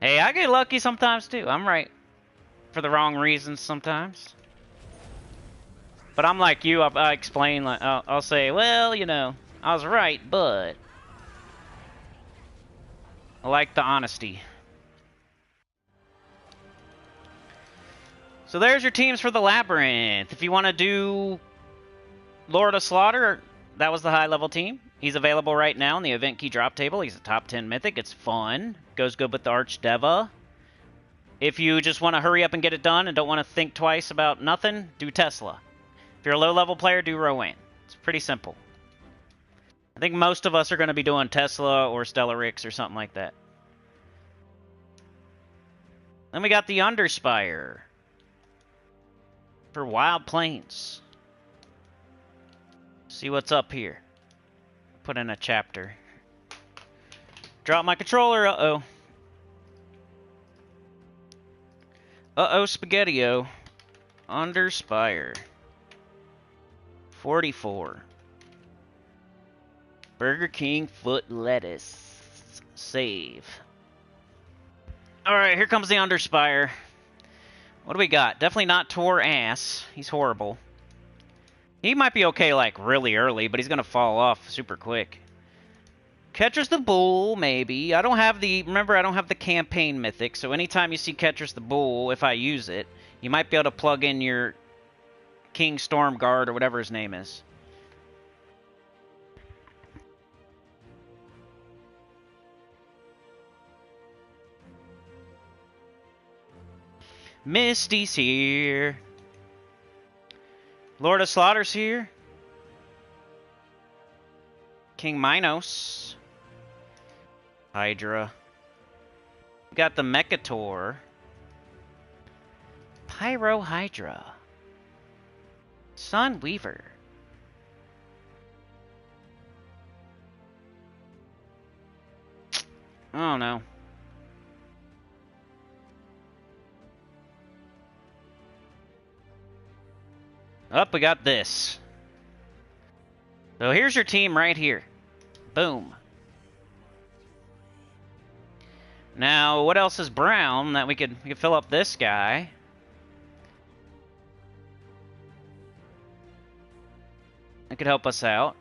Hey, I get lucky sometimes too. I'm right for the wrong reasons sometimes. But I'm like you, I explain, like, I'll say, well, you know, I was right, but I like the honesty. So there's your teams for the Labyrinth. If you want to do Lord of Slaughter, that was the high-level team. He's available right now in the event key drop table. He's a top 10 mythic. It's fun. Goes good with the Archdeva. If you just want to hurry up and get it done and don't want to think twice about nothing, do Tesla. If you're a low-level player, do Rowan. It's pretty simple. I think most of us are going to be doing Tesla or Stellarix or something like that. Then we got the Underspire for Wild Plains. See what's up here. Put in a chapter. Drop my controller. Uh-oh. Uh-oh, Spaghetti-O. Underspire. 44. Burger King foot lettuce. Save. Alright, here comes the Underspire. What do we got? Definitely not Tor Ass. He's horrible. He might be okay, like, really early, but he's gonna fall off super quick. Ketris the Bull, maybe. I don't have the... Remember, I don't have the campaign mythic, so anytime you see Ketris the Bull, if I use it, you might be able to plug in your King Stormguard or whatever his name is. Misty's here. Lord of Slaughter's here. King Minos. Hydra. We got the Mechator. Pyro Hydra. Sun Weaver. I don't know. Up, we got this. So here's your team right here. Boom. Now, what else is brown that we could fill up this guy? It could help us out.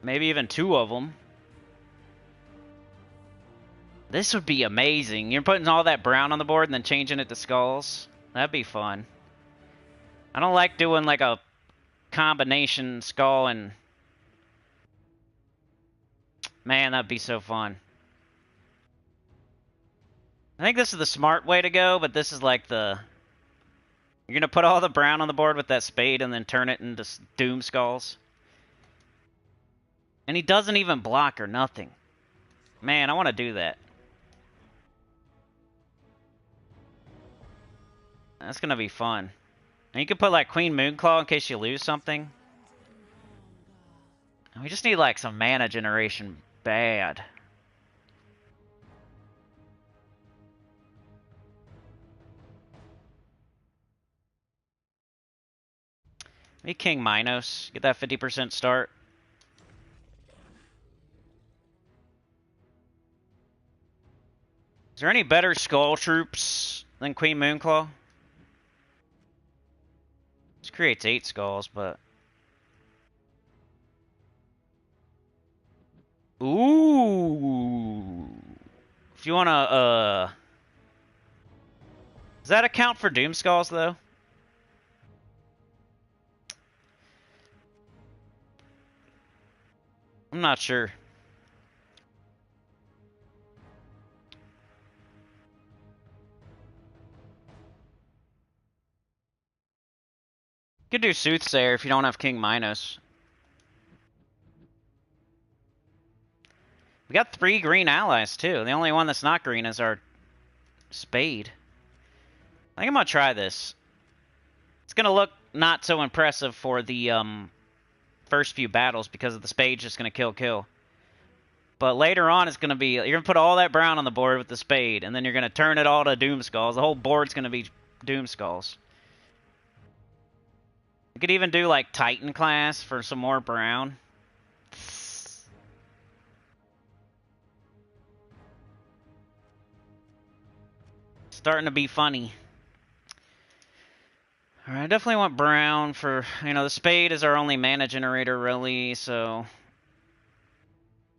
Maybe even 2 of them. This would be amazing. You're putting all that brown on the board and then changing it to skulls. That'd be fun. I don't like doing like a combination skull and... Man, that'd be so fun. I think this is the smart way to go, but this is like the... You're going to put all the brown on the board with that spade and then turn it into doom skulls. And he doesn't even block or nothing. Man, I want to do that. That's going to be fun. And you can put like Queen Moonclaw in case you lose something. And we just need like some mana generation bad. Maybe King Minos. Get that 50% start. Is there any better skull troops than Queen Moonclaw? This creates 8 skulls, but... Ooh! If you wanna, Does that account for doom skulls, though? I'm not sure. You could do Soothsayer if you don't have King Minos. We got 3 green allies, too. The only one that's not green is our Spade. I think I'm gonna try this. It's gonna look not so impressive for the, first few battles because of the Spade just gonna kill. But later on, it's gonna be... You're gonna put all that brown on the board with the Spade, and then you're gonna turn it all to Doom Skulls. The whole board's gonna be Doom Skulls. You could even do, like, Titan class for some more brown. Starting to be funny. Alright, I definitely want brown for... You know, the Spade is our only mana generator, really, so...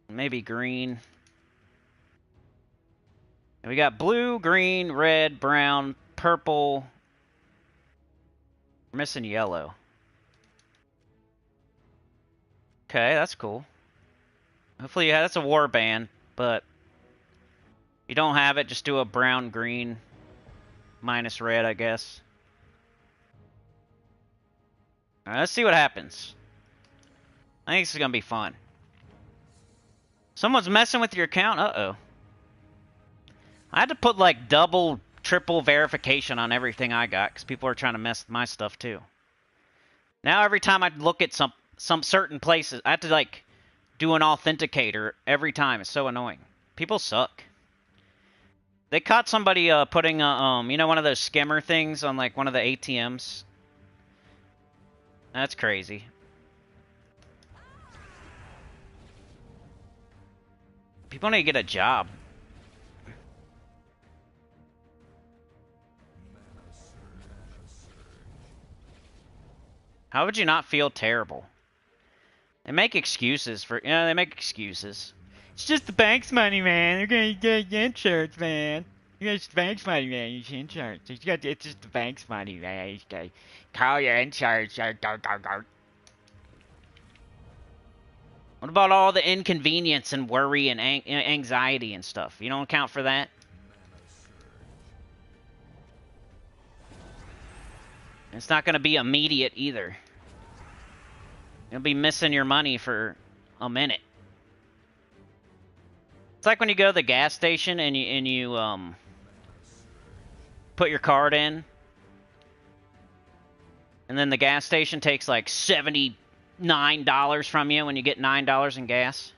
Maybe green. We got blue, green, red, brown, purple. We're missing yellow. Okay, that's cool. Hopefully, yeah, that's a war band, but... If you don't have it, just do a brown, green, minus red, I guess. Alright, let's see what happens. I think this is gonna be fun. Someone's messing with your account? Uh-oh. I had to put, like, double, triple verification on everything I got, because people are trying to mess with my stuff, too. Now, every time I look at some certain places, I have to, like, do an authenticator every time. It's so annoying. People suck. They caught somebody putting a, you know, one of those skimmer things on, like, one of the ATMs. That's crazy. People need to get a job. How would you not feel terrible? They make excuses for... Yeah, they make excuses. It's just the bank's money, man. They're gonna get insurance, man. It's the bank's money, man. It's insurance. It's just the bank's money, man. You gotta call your insurance. What about all the inconvenience and worry and anxiety and stuff? You don't account for that? It's not going to be immediate either. You'll be missing your money for a minute. It's like when you go to the gas station and you put your card in, and then the gas station takes like $79 from you when you get $9 in gas.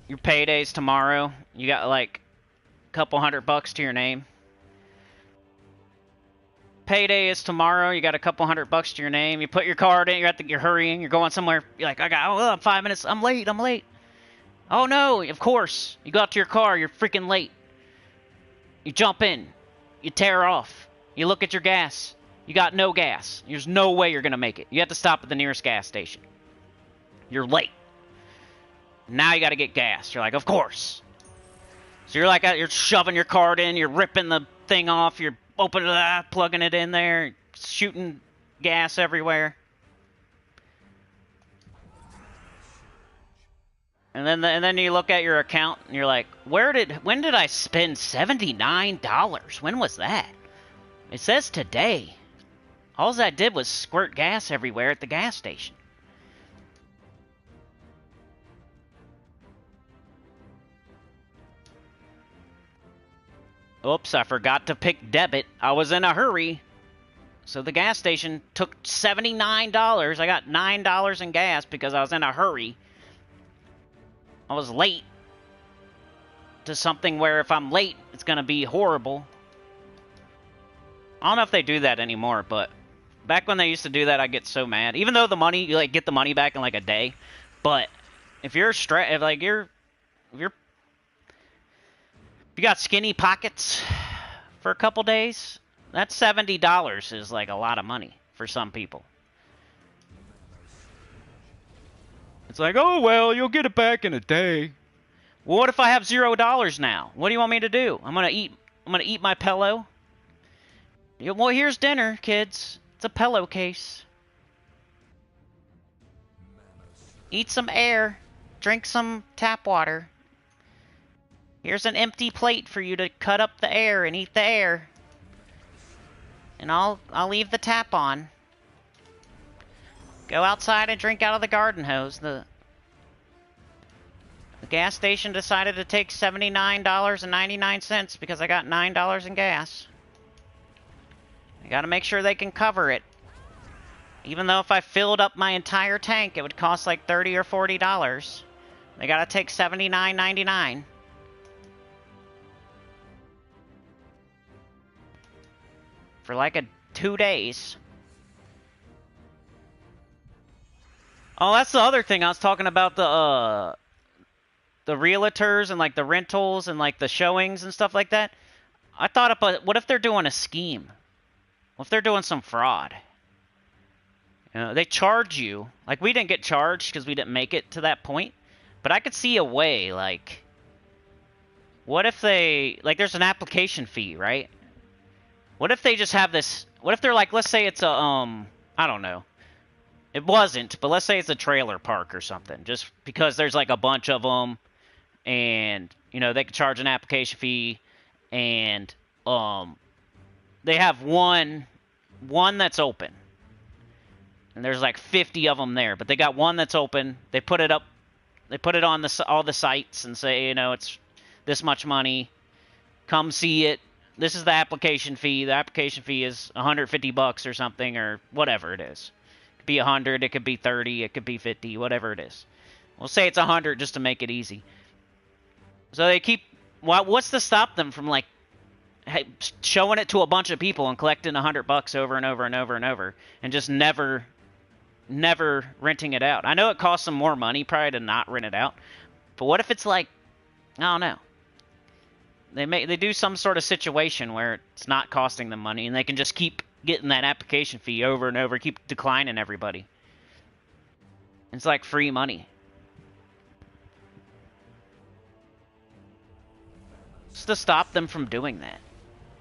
Your payday's tomorrow. You got like a couple $100 to your name. Payday is tomorrow. You got a couple $100 to your name. You put your card in. You're hurrying. You're going somewhere. You're like, I'm 5 minutes. I'm late. Oh no, of course. You go out to your car, you're freaking late. You jump in. You tear off. You look at your gas. You got no gas. There's no way you're going to make it. You have to stop at the nearest gas station. You're late. Now you got to get gas. You're like, of course. So you're like, you're shoving your card in. You're ripping the thing off. You're opening it, plugging it in there, shooting gas everywhere. And then you look at your account and you're like, when did I spend $79? When was that? It says today. All I did was squirt gas everywhere at the gas station. Oops, I forgot to pick debit. I was in a hurry. So the gas station took $79. I got $9 in gas because I was in a hurry. I was late to something where if I'm late, it's going to be horrible. I don't know if they do that anymore, but back when they used to do that, I get so mad. Even though the money, you like get the money back in like a day, but if you're if you got skinny pockets for a couple days, that $70 is like a lot of money for some people. It's like, oh well, you'll get it back in a day. Well, what if I have $0 now? What do you want me to do? I'm gonna eat my pillow. Well, here's dinner, kids. It's a pillowcase. Eat some air. Drink some tap water. Here's an empty plate for you to cut up the air and eat the air. And I'll leave the tap on. Go outside and drink out of the garden hose. The gas station decided to take $79.99 because I got $9 in gas. I gotta make sure they can cover it. Even though if I filled up my entire tank, it would cost like $30 or $40. They gotta take $79.99. For like 2 days. Oh, that's the other thing I was talking about, the realtors and like the rentals and like the showings and stuff like that. I thought about, what if they're doing a scheme? What if they're doing some fraud? You know, they charge you. Like, we didn't get charged because we didn't make it to that point. But I could see a way, like, what if they, like, there's an application fee, right? What if they just have this, what if they're like, let's say it's a, I don't know. It wasn't, but let's say it's a trailer park or something. Just because there's like a bunch of them, and, you know, they could charge an application fee, and, they have one that's open. And there's like 50 of them there, but they got one that's open. They put it up, they put it on all the sites and say, you know, it's this much money. Come see it. This is the application fee. The application fee is $150 or something, or whatever it is. It could be 100, it could be 30, it could be 50, whatever it is. We'll say it's 100 just to make it easy. So they keep, what's to stop them from like showing it to a bunch of people and collecting $100 over and over and over and over, and just never renting it out? I know it costs them more money probably to not rent it out, but what if it's like, I don't know, they do some sort of situation where it's not costing them money and they can just keep getting that application fee over and over, keep declining everybody. It's like free money. It's to stop them from doing that.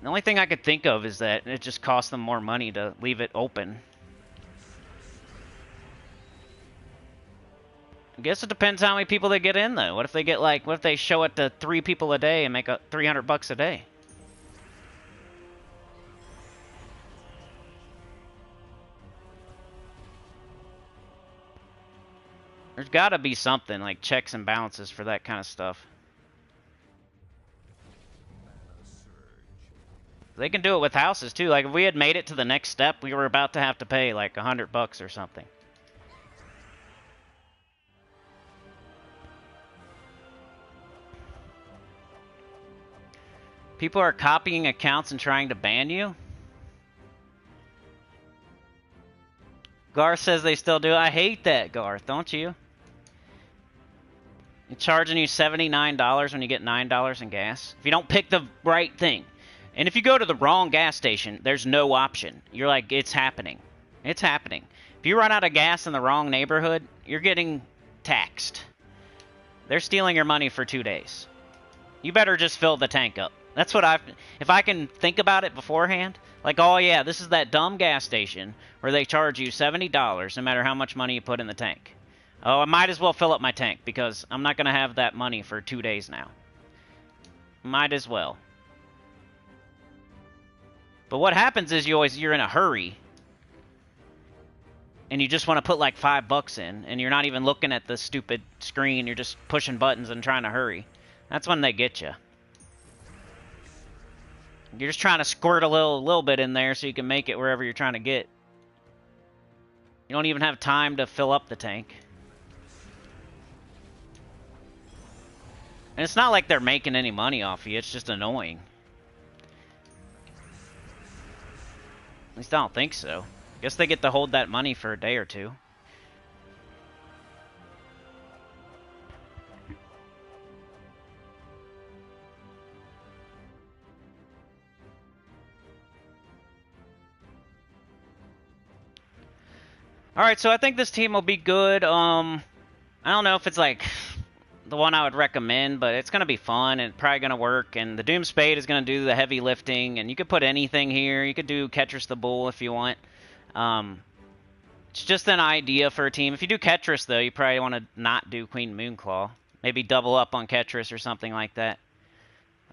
The only thing I could think of is that it just costs them more money to leave it open. I guess it depends how many people they get in, though. What if they get like, what if they show it to 3 people a day and make $300 a day? There's got to be something like checks and balances for that kind of stuff. They can do it with houses too. Like if we had made it to the next step, we were about to have to pay like $100 or something. People are copying accounts and trying to ban you? Garth says they still do. I hate that, Garth, don't you? It's charging you $79 when you get $9 in gas. If you don't pick the right thing. And if you go to the wrong gas station, there's no option. You're like, it's happening. It's happening. If you run out of gas in the wrong neighborhood, you're getting taxed. They're stealing your money for 2 days. You better just fill the tank up. That's what if I can think about it beforehand, like, oh yeah, this is that dumb gas station where they charge you $70 no matter how much money you put in the tank. Oh, I might as well fill up my tank because I'm not going to have that money for 2 days now. Might as well. But what happens is you're in a hurry and you just want to put like $5 in and you're not even looking at the stupid screen. You're just pushing buttons and trying to hurry. That's when they get you. You're just trying to squirt a little bit in there so you can make it wherever you're trying to get. You don't even have time to fill up the tank. And it's not like they're making any money off you. It's just annoying. At least I don't think so. Guess they get to hold that money for a day or two. Alright, so I think this team will be good. I don't know if it's like the one I would recommend, but it's going to be fun and probably going to work. And the Doom Spade is going to do the heavy lifting. And you could put anything here. You could do Ketris the Bull if you want. It's just an idea for a team. If you do Ketris, though, you probably want to not do Queen Moonclaw. Maybe double up on Ketris or something like that.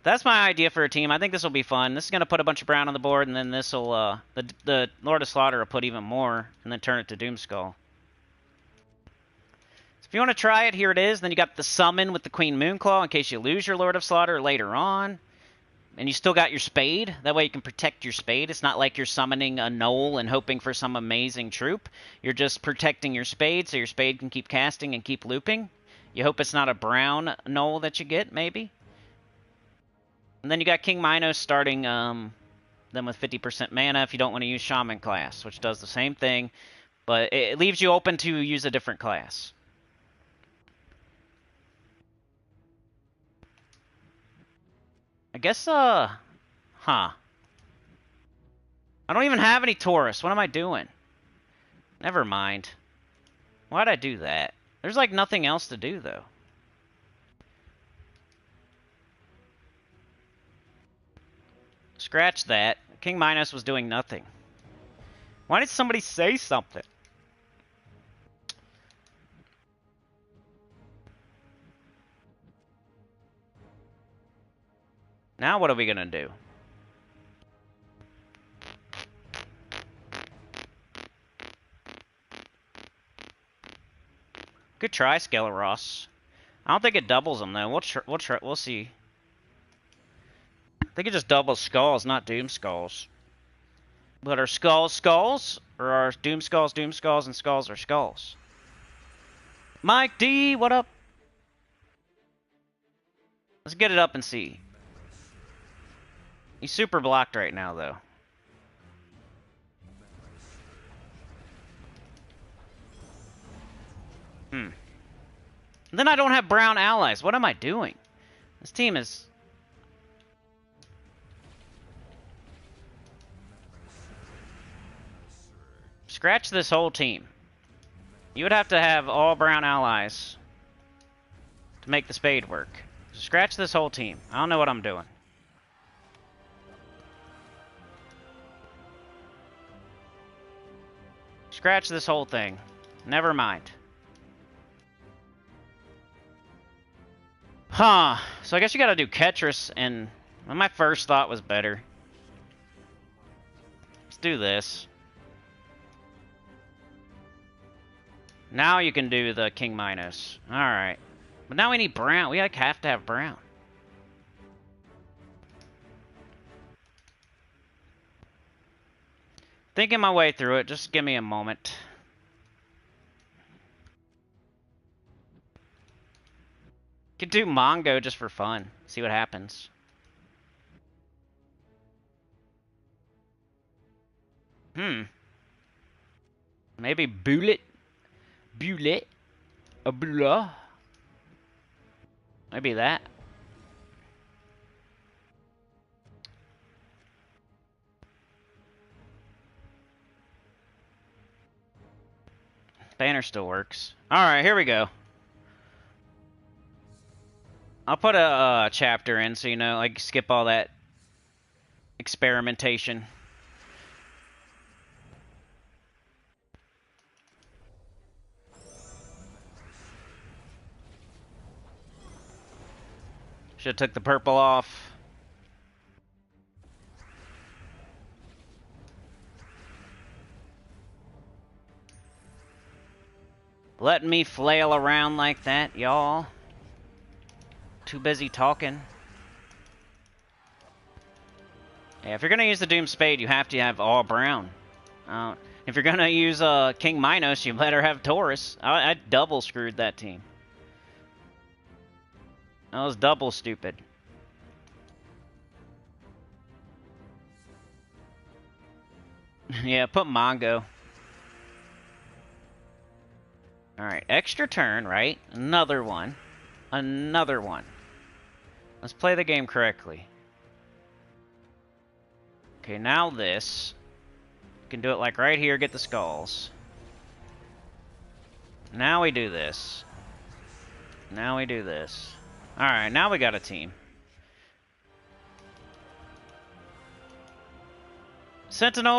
That's my idea for a team. I think this will be fun. This is going to put a bunch of brown on the board, and then this will, the Lord of Slaughter will put even more, and then turn it to Doomskull. So if you want to try it, here it is. Then you got the summon with the Queen Moonclaw in case you lose your Lord of Slaughter later on. And you still got your Spade. That way you can protect your Spade. It's not like you're summoning a Knoll and hoping for some amazing troop. You're just protecting your Spade so your Spade can keep casting and keep looping. You hope it's not a brown Knoll that you get, maybe. And then you got King Minos starting them with 50% mana if you don't want to use Shaman class, which does the same thing, but it leaves you open to use a different class. I guess, I don't even have any Taurus. What am I doing? Never mind. Why'd I do that? There's like nothing else to do, though. Scratch that. King Minos was doing nothing. Why did somebody say something? Now what are we gonna do? Good try, Skeleros. I don't think it doubles them though. We'll see. I think it just doubles skulls, not doom skulls. But are skulls skulls? Or are doom skulls and skulls are skulls? Mike D, what up? Let's get it up and see. He's super blocked right now, though. Then I don't have brown allies. What am I doing? This team is... Scratch this whole team. You would have to have all brown allies to make the Spade work. Scratch this whole team. I don't know what I'm doing. Scratch this whole thing. Never mind. Huh. So I guess you gotta do Ketris, and my first thought was better. Let's do this. Now you can do the King Minos. Alright. But now we need brown. We like have to have brown. Thinking my way through it. Just give me a moment. Could do Mongo just for fun. See what happens. Maybe Bullet. Bullet. A Bula. Maybe that. Banner still works. Alright, here we go. I'll put a chapter in so you know, like, skip all that experimentation. Should've took the purple off. Letting me flail around like that, y'all. Too busy talking. Yeah, if you're gonna use the Doom Spade, you have to have all brown. If you're gonna use King Minos, you better have Taurus. I double screwed that team. That was double stupid. Yeah, put Mongo. Alright, extra turn, right? Another one. Another one. Let's play the game correctly. Okay, now this. You can do it like right here, get the skulls. Now we do this. Now we do this. Alright, now we got a team. Sentinel!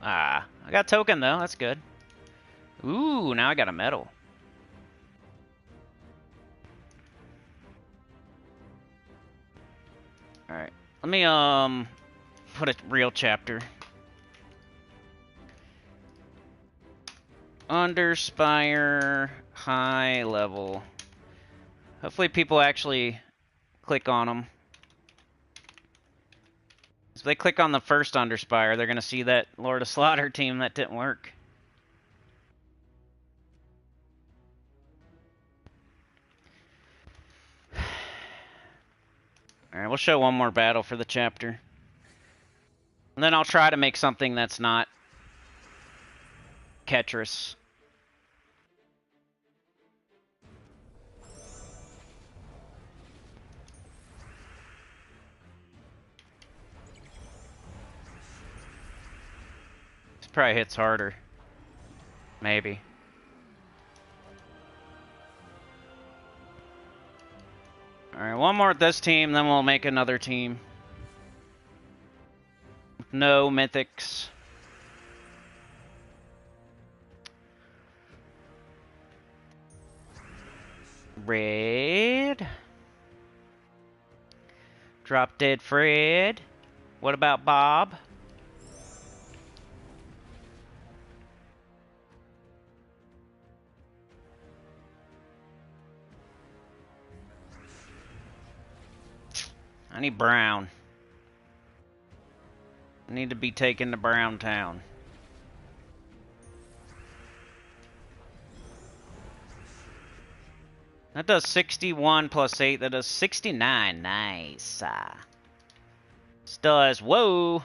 Ah, I got token though, that's good. Ooh, now I got a medal. Alright, let me, put a real chapter. Underspire, high level. Hopefully people actually click on them. If they click on the first Underspire, they're going to see that Lord of Slaughter team that didn't work. Alright, we'll show one more battle for the chapter. And then I'll try to make something that's not Ketris. This probably hits harder. Maybe. Alright, one more with this team, then we'll make another team. No mythics. Red. Drop Dead Fred. What about Bob? I need brown. I need to be taken to Brown Town. That does 61 plus 8. That does 69. Nice. This does... Whoa!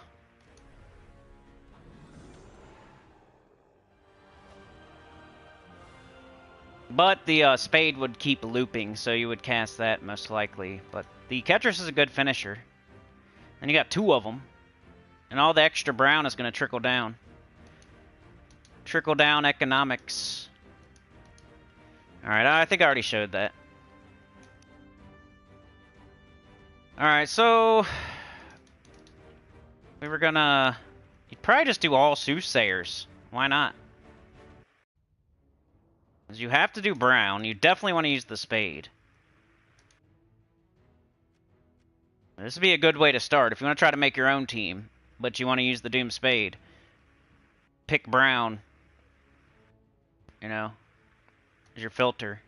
But the spade would keep looping, so you would cast that most likely. But the Ketris is a good finisher. And you got two of them. And all the extra brown is going to trickle down. Trickle down economics. Alright, I think I already showed that. Alright, so... we were gonna... you'd probably just do all soothsayers. Why not? Because you have to do brown. You definitely want to use the spade. This would be a good way to start. If you want to try to make your own team, but you want to use the Doom Spade, pick brown. You know? As your filter.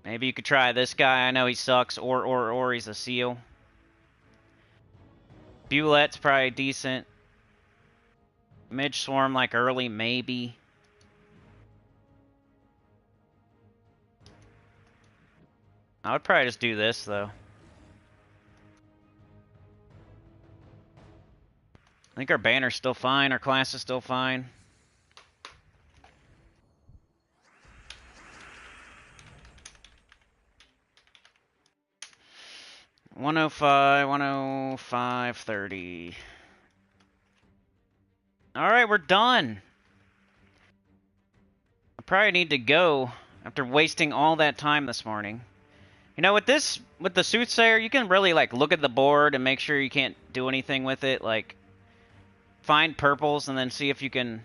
Maybe you could try this guy. I know he sucks. Or he's a seal. Bulette's probably decent. Midge Swarm like early, maybe. I would probably just do this, though. I think our banner's still fine. Our class is still fine. 105, 105, 30. Alright, we're done. I probably need to go after wasting all that time this morning. You know, with the Soothsayer, you can really, like, look at the board and make sure you can't do anything with it. Like, find purples and then see if you can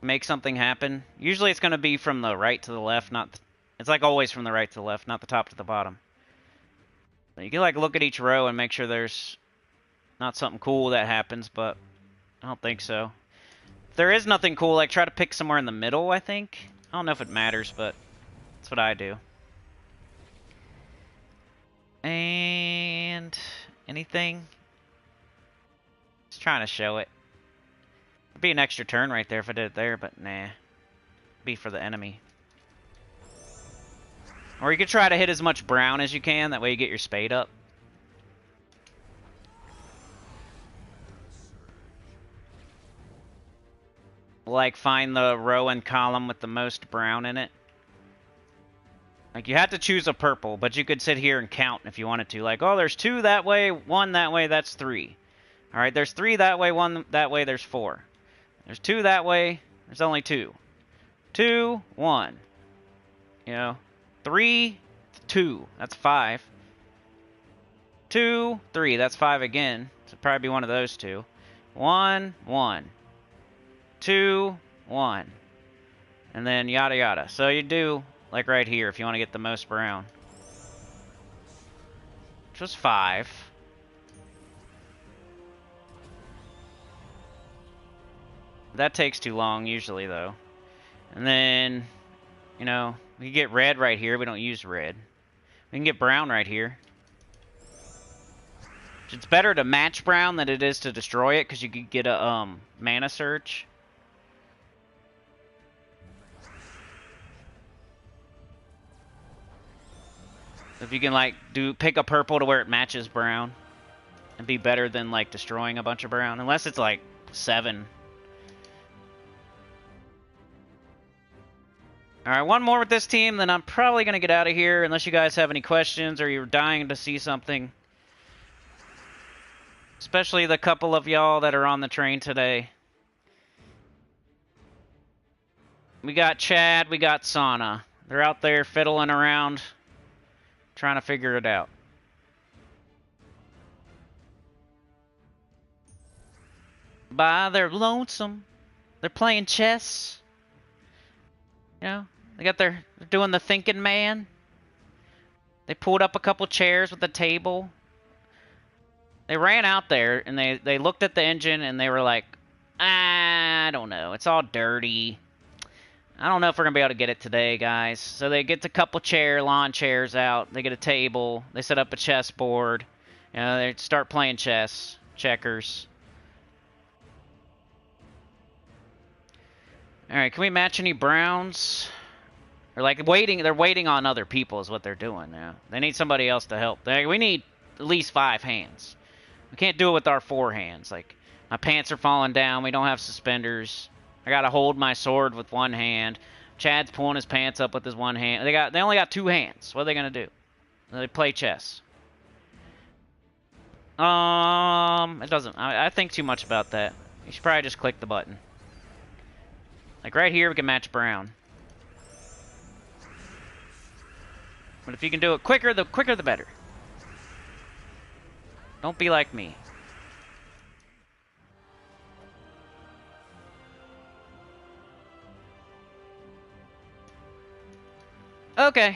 make something happen. Usually it's going to be from the right to the left, it's like always from the right to the left, not the top to the bottom. You can, like, look at each row and make sure there's not something cool that happens, but I don't think so. If there is nothing cool, like, try to pick somewhere in the middle, I think. I don't know if it matters, but that's what I do. And anything? Just trying to show it. It'd be an extra turn right there if I did it there, but nah. It'd be for the enemy. Or you could try to hit as much brown as you can, that way you get your spade up. Like, find the row and column with the most brown in it. Like, you have to choose a purple, but you could sit here and count if you wanted to. Like, oh, there's 2 that way, 1 that way, that's 3. Alright, there's 3 that way, 1 that way, there's 4. There's 2 that way, there's only 2. 2, 1. You know, 3, 2, that's 5. 2, 3, that's 5 again. So it'd probably be one of those 2. 1, 1. 2, 1. And then yada yada. So you do, like right here, if you want to get the most brown. Which was 5. That takes too long, usually, though. And then, you know, we can get red right here. We don't use red. We can get brown right here. It's better to match brown than it is to destroy it, because you could get a mana surge. If you can, like, pick a purple to where it matches brown, and be better than, like, destroying a bunch of brown. Unless it's, like, 7. Alright, one more with this team, then I'm probably going to get out of here, unless you guys have any questions, or you're dying to see something. Especially the couple of y'all that are on the train today. We got Chad, we got Sana. They're out there fiddling around, trying to figure it out. They're lonesome. They're playing chess. You know, they're doing the thinking man. They pulled up a couple chairs with a table. They ran out there and they looked at the engine and they were like, I don't know. It's all dirty. I don't know if we're going to be able to get it today, guys. So they get a couple lawn chairs out. They get a table. They set up a chessboard. You know, they start playing chess, checkers. Alright, can we match any browns? They're like waiting. They're waiting on other people is what they're doing now. They need somebody else to help. We need at least 5 hands. We can't do it with our 4 hands. Like, my pants are falling down. We don't have suspenders. I gotta hold my sword with one hand. Chad's pulling his pants up with his one hand. They only got 2 hands. What are they gonna do? They play chess. It doesn't. I think too much about that. You should probably just click the button. Like right here, we can match brown. But if you can do it quicker, the better. Don't be like me. Okay.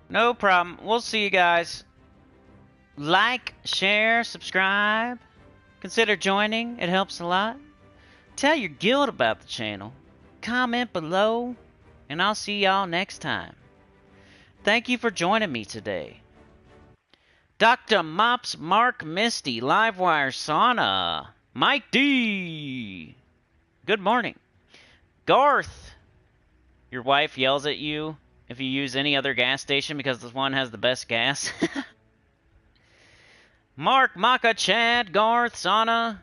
No problem. We'll see you guys. Like, share, subscribe. Consider joining. It helps a lot. Tell your guild about the channel. Comment below. And I'll see y'all next time. Thank you for joining me today. Dr. Mops, Mark, Misty, Livewire, Sauna, Mike D. Good morning. Garth. Your wife yells at you if you use any other gas station because this one has the best gas. Mark, Maka, Chad, Garth, Sauna,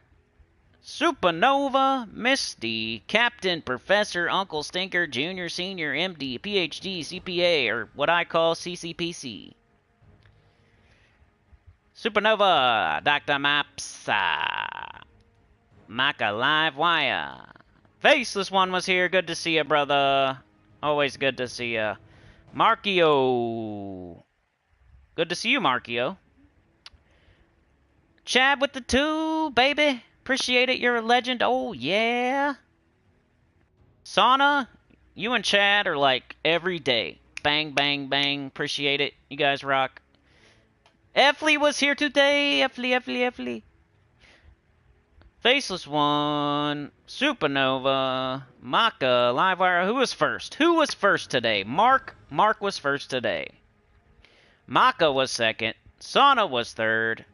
Supernova, Misty, Captain, Professor, Uncle Stinker, Junior, Senior, MD, PhD, CPA, or what I call CCPC. Supernova, Dr. Maps, Maka Live Wire. Faceless One was here. Good to see ya, brother. Always good to see ya. Markio. Good to see you, Markio. Chad with the 2, baby. Appreciate it. You're a legend. Oh, yeah. Sauna, you and Chad are like every day. Bang, bang, bang. Appreciate it. You guys rock. Effley was here today. Effley. Faceless One. Supernova. Maka. Livewire. Who was first? Who was first today? Mark. Mark was first today. Maka was second. Sauna was third.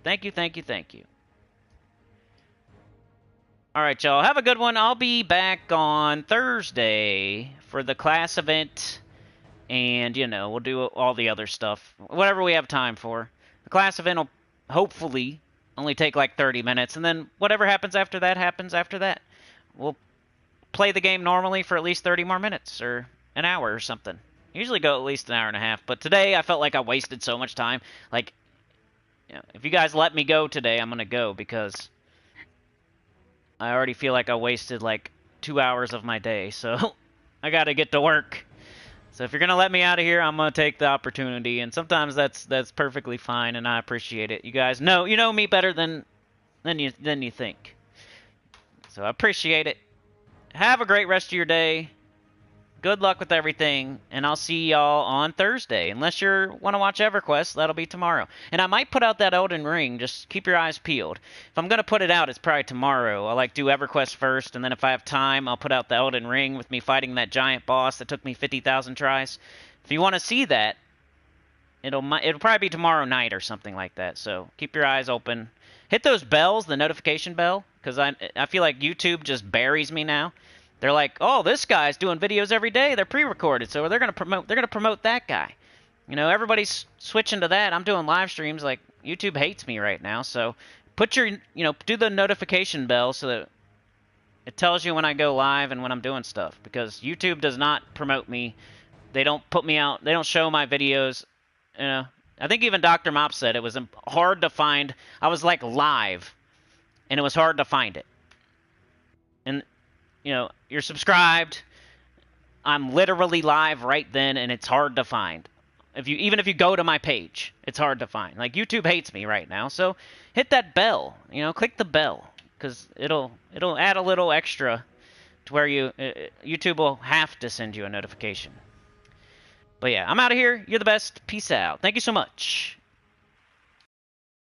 Thank you. Alright, y'all. Have a good one. I'll be back on Thursday for the class event. And, you know, we'll do all the other stuff. Whatever we have time for. The class event will hopefully only take like 30 minutes. And then whatever happens after that happens after that. We'll play the game normally for at least 30 more minutes. Or an hour or something. Usually go at least an hour and a half. But today I felt like I wasted so much time. Like, you know, if you guys let me go today, I'm going to go. Because I already feel like I wasted like 2 hours of my day. So I got to get to work. So if you're gonna let me out of here, I'm gonna take the opportunity, and sometimes that's perfectly fine, and I appreciate it. You guys know me better than you think. So I appreciate it. Have a great rest of your day. Good luck with everything, and I'll see y'all on Thursday. Unless you want to watch EverQuest, that'll be tomorrow. And I might put out that Elden Ring. Just keep your eyes peeled. If I'm going to put it out, it's probably tomorrow. I'll do EverQuest first, and then if I have time, I'll put out the Elden Ring with me fighting that giant boss that took me 50,000 tries. If you want to see that, it'll probably be tomorrow night or something like that. So keep your eyes open. Hit those bells, the notification bell, because I feel like YouTube just buries me now. They're like, oh, this guy's doing videos every day. They're pre-recorded, so they're gonna promote that guy. You know, everybody's switching to that. I'm doing live streams. Like, YouTube hates me right now. So put your, do the notification bell so that it tells you when I go live and when I'm doing stuff. Because YouTube does not promote me. They don't put me out. They don't show my videos. You know, I think even Dr. Mop said it was hard to find. I was like live, and it was hard to find it. And you're subscribed. I'm literally live right then, and it's hard to find. Even if you go to my page, it's hard to find. Like, YouTube hates me right now, so hit that bell. Click the bell, because it'll add a little extra to where YouTube will have to send you a notification. But yeah, I'm out of here. You're the best. Peace out. Thank you so much.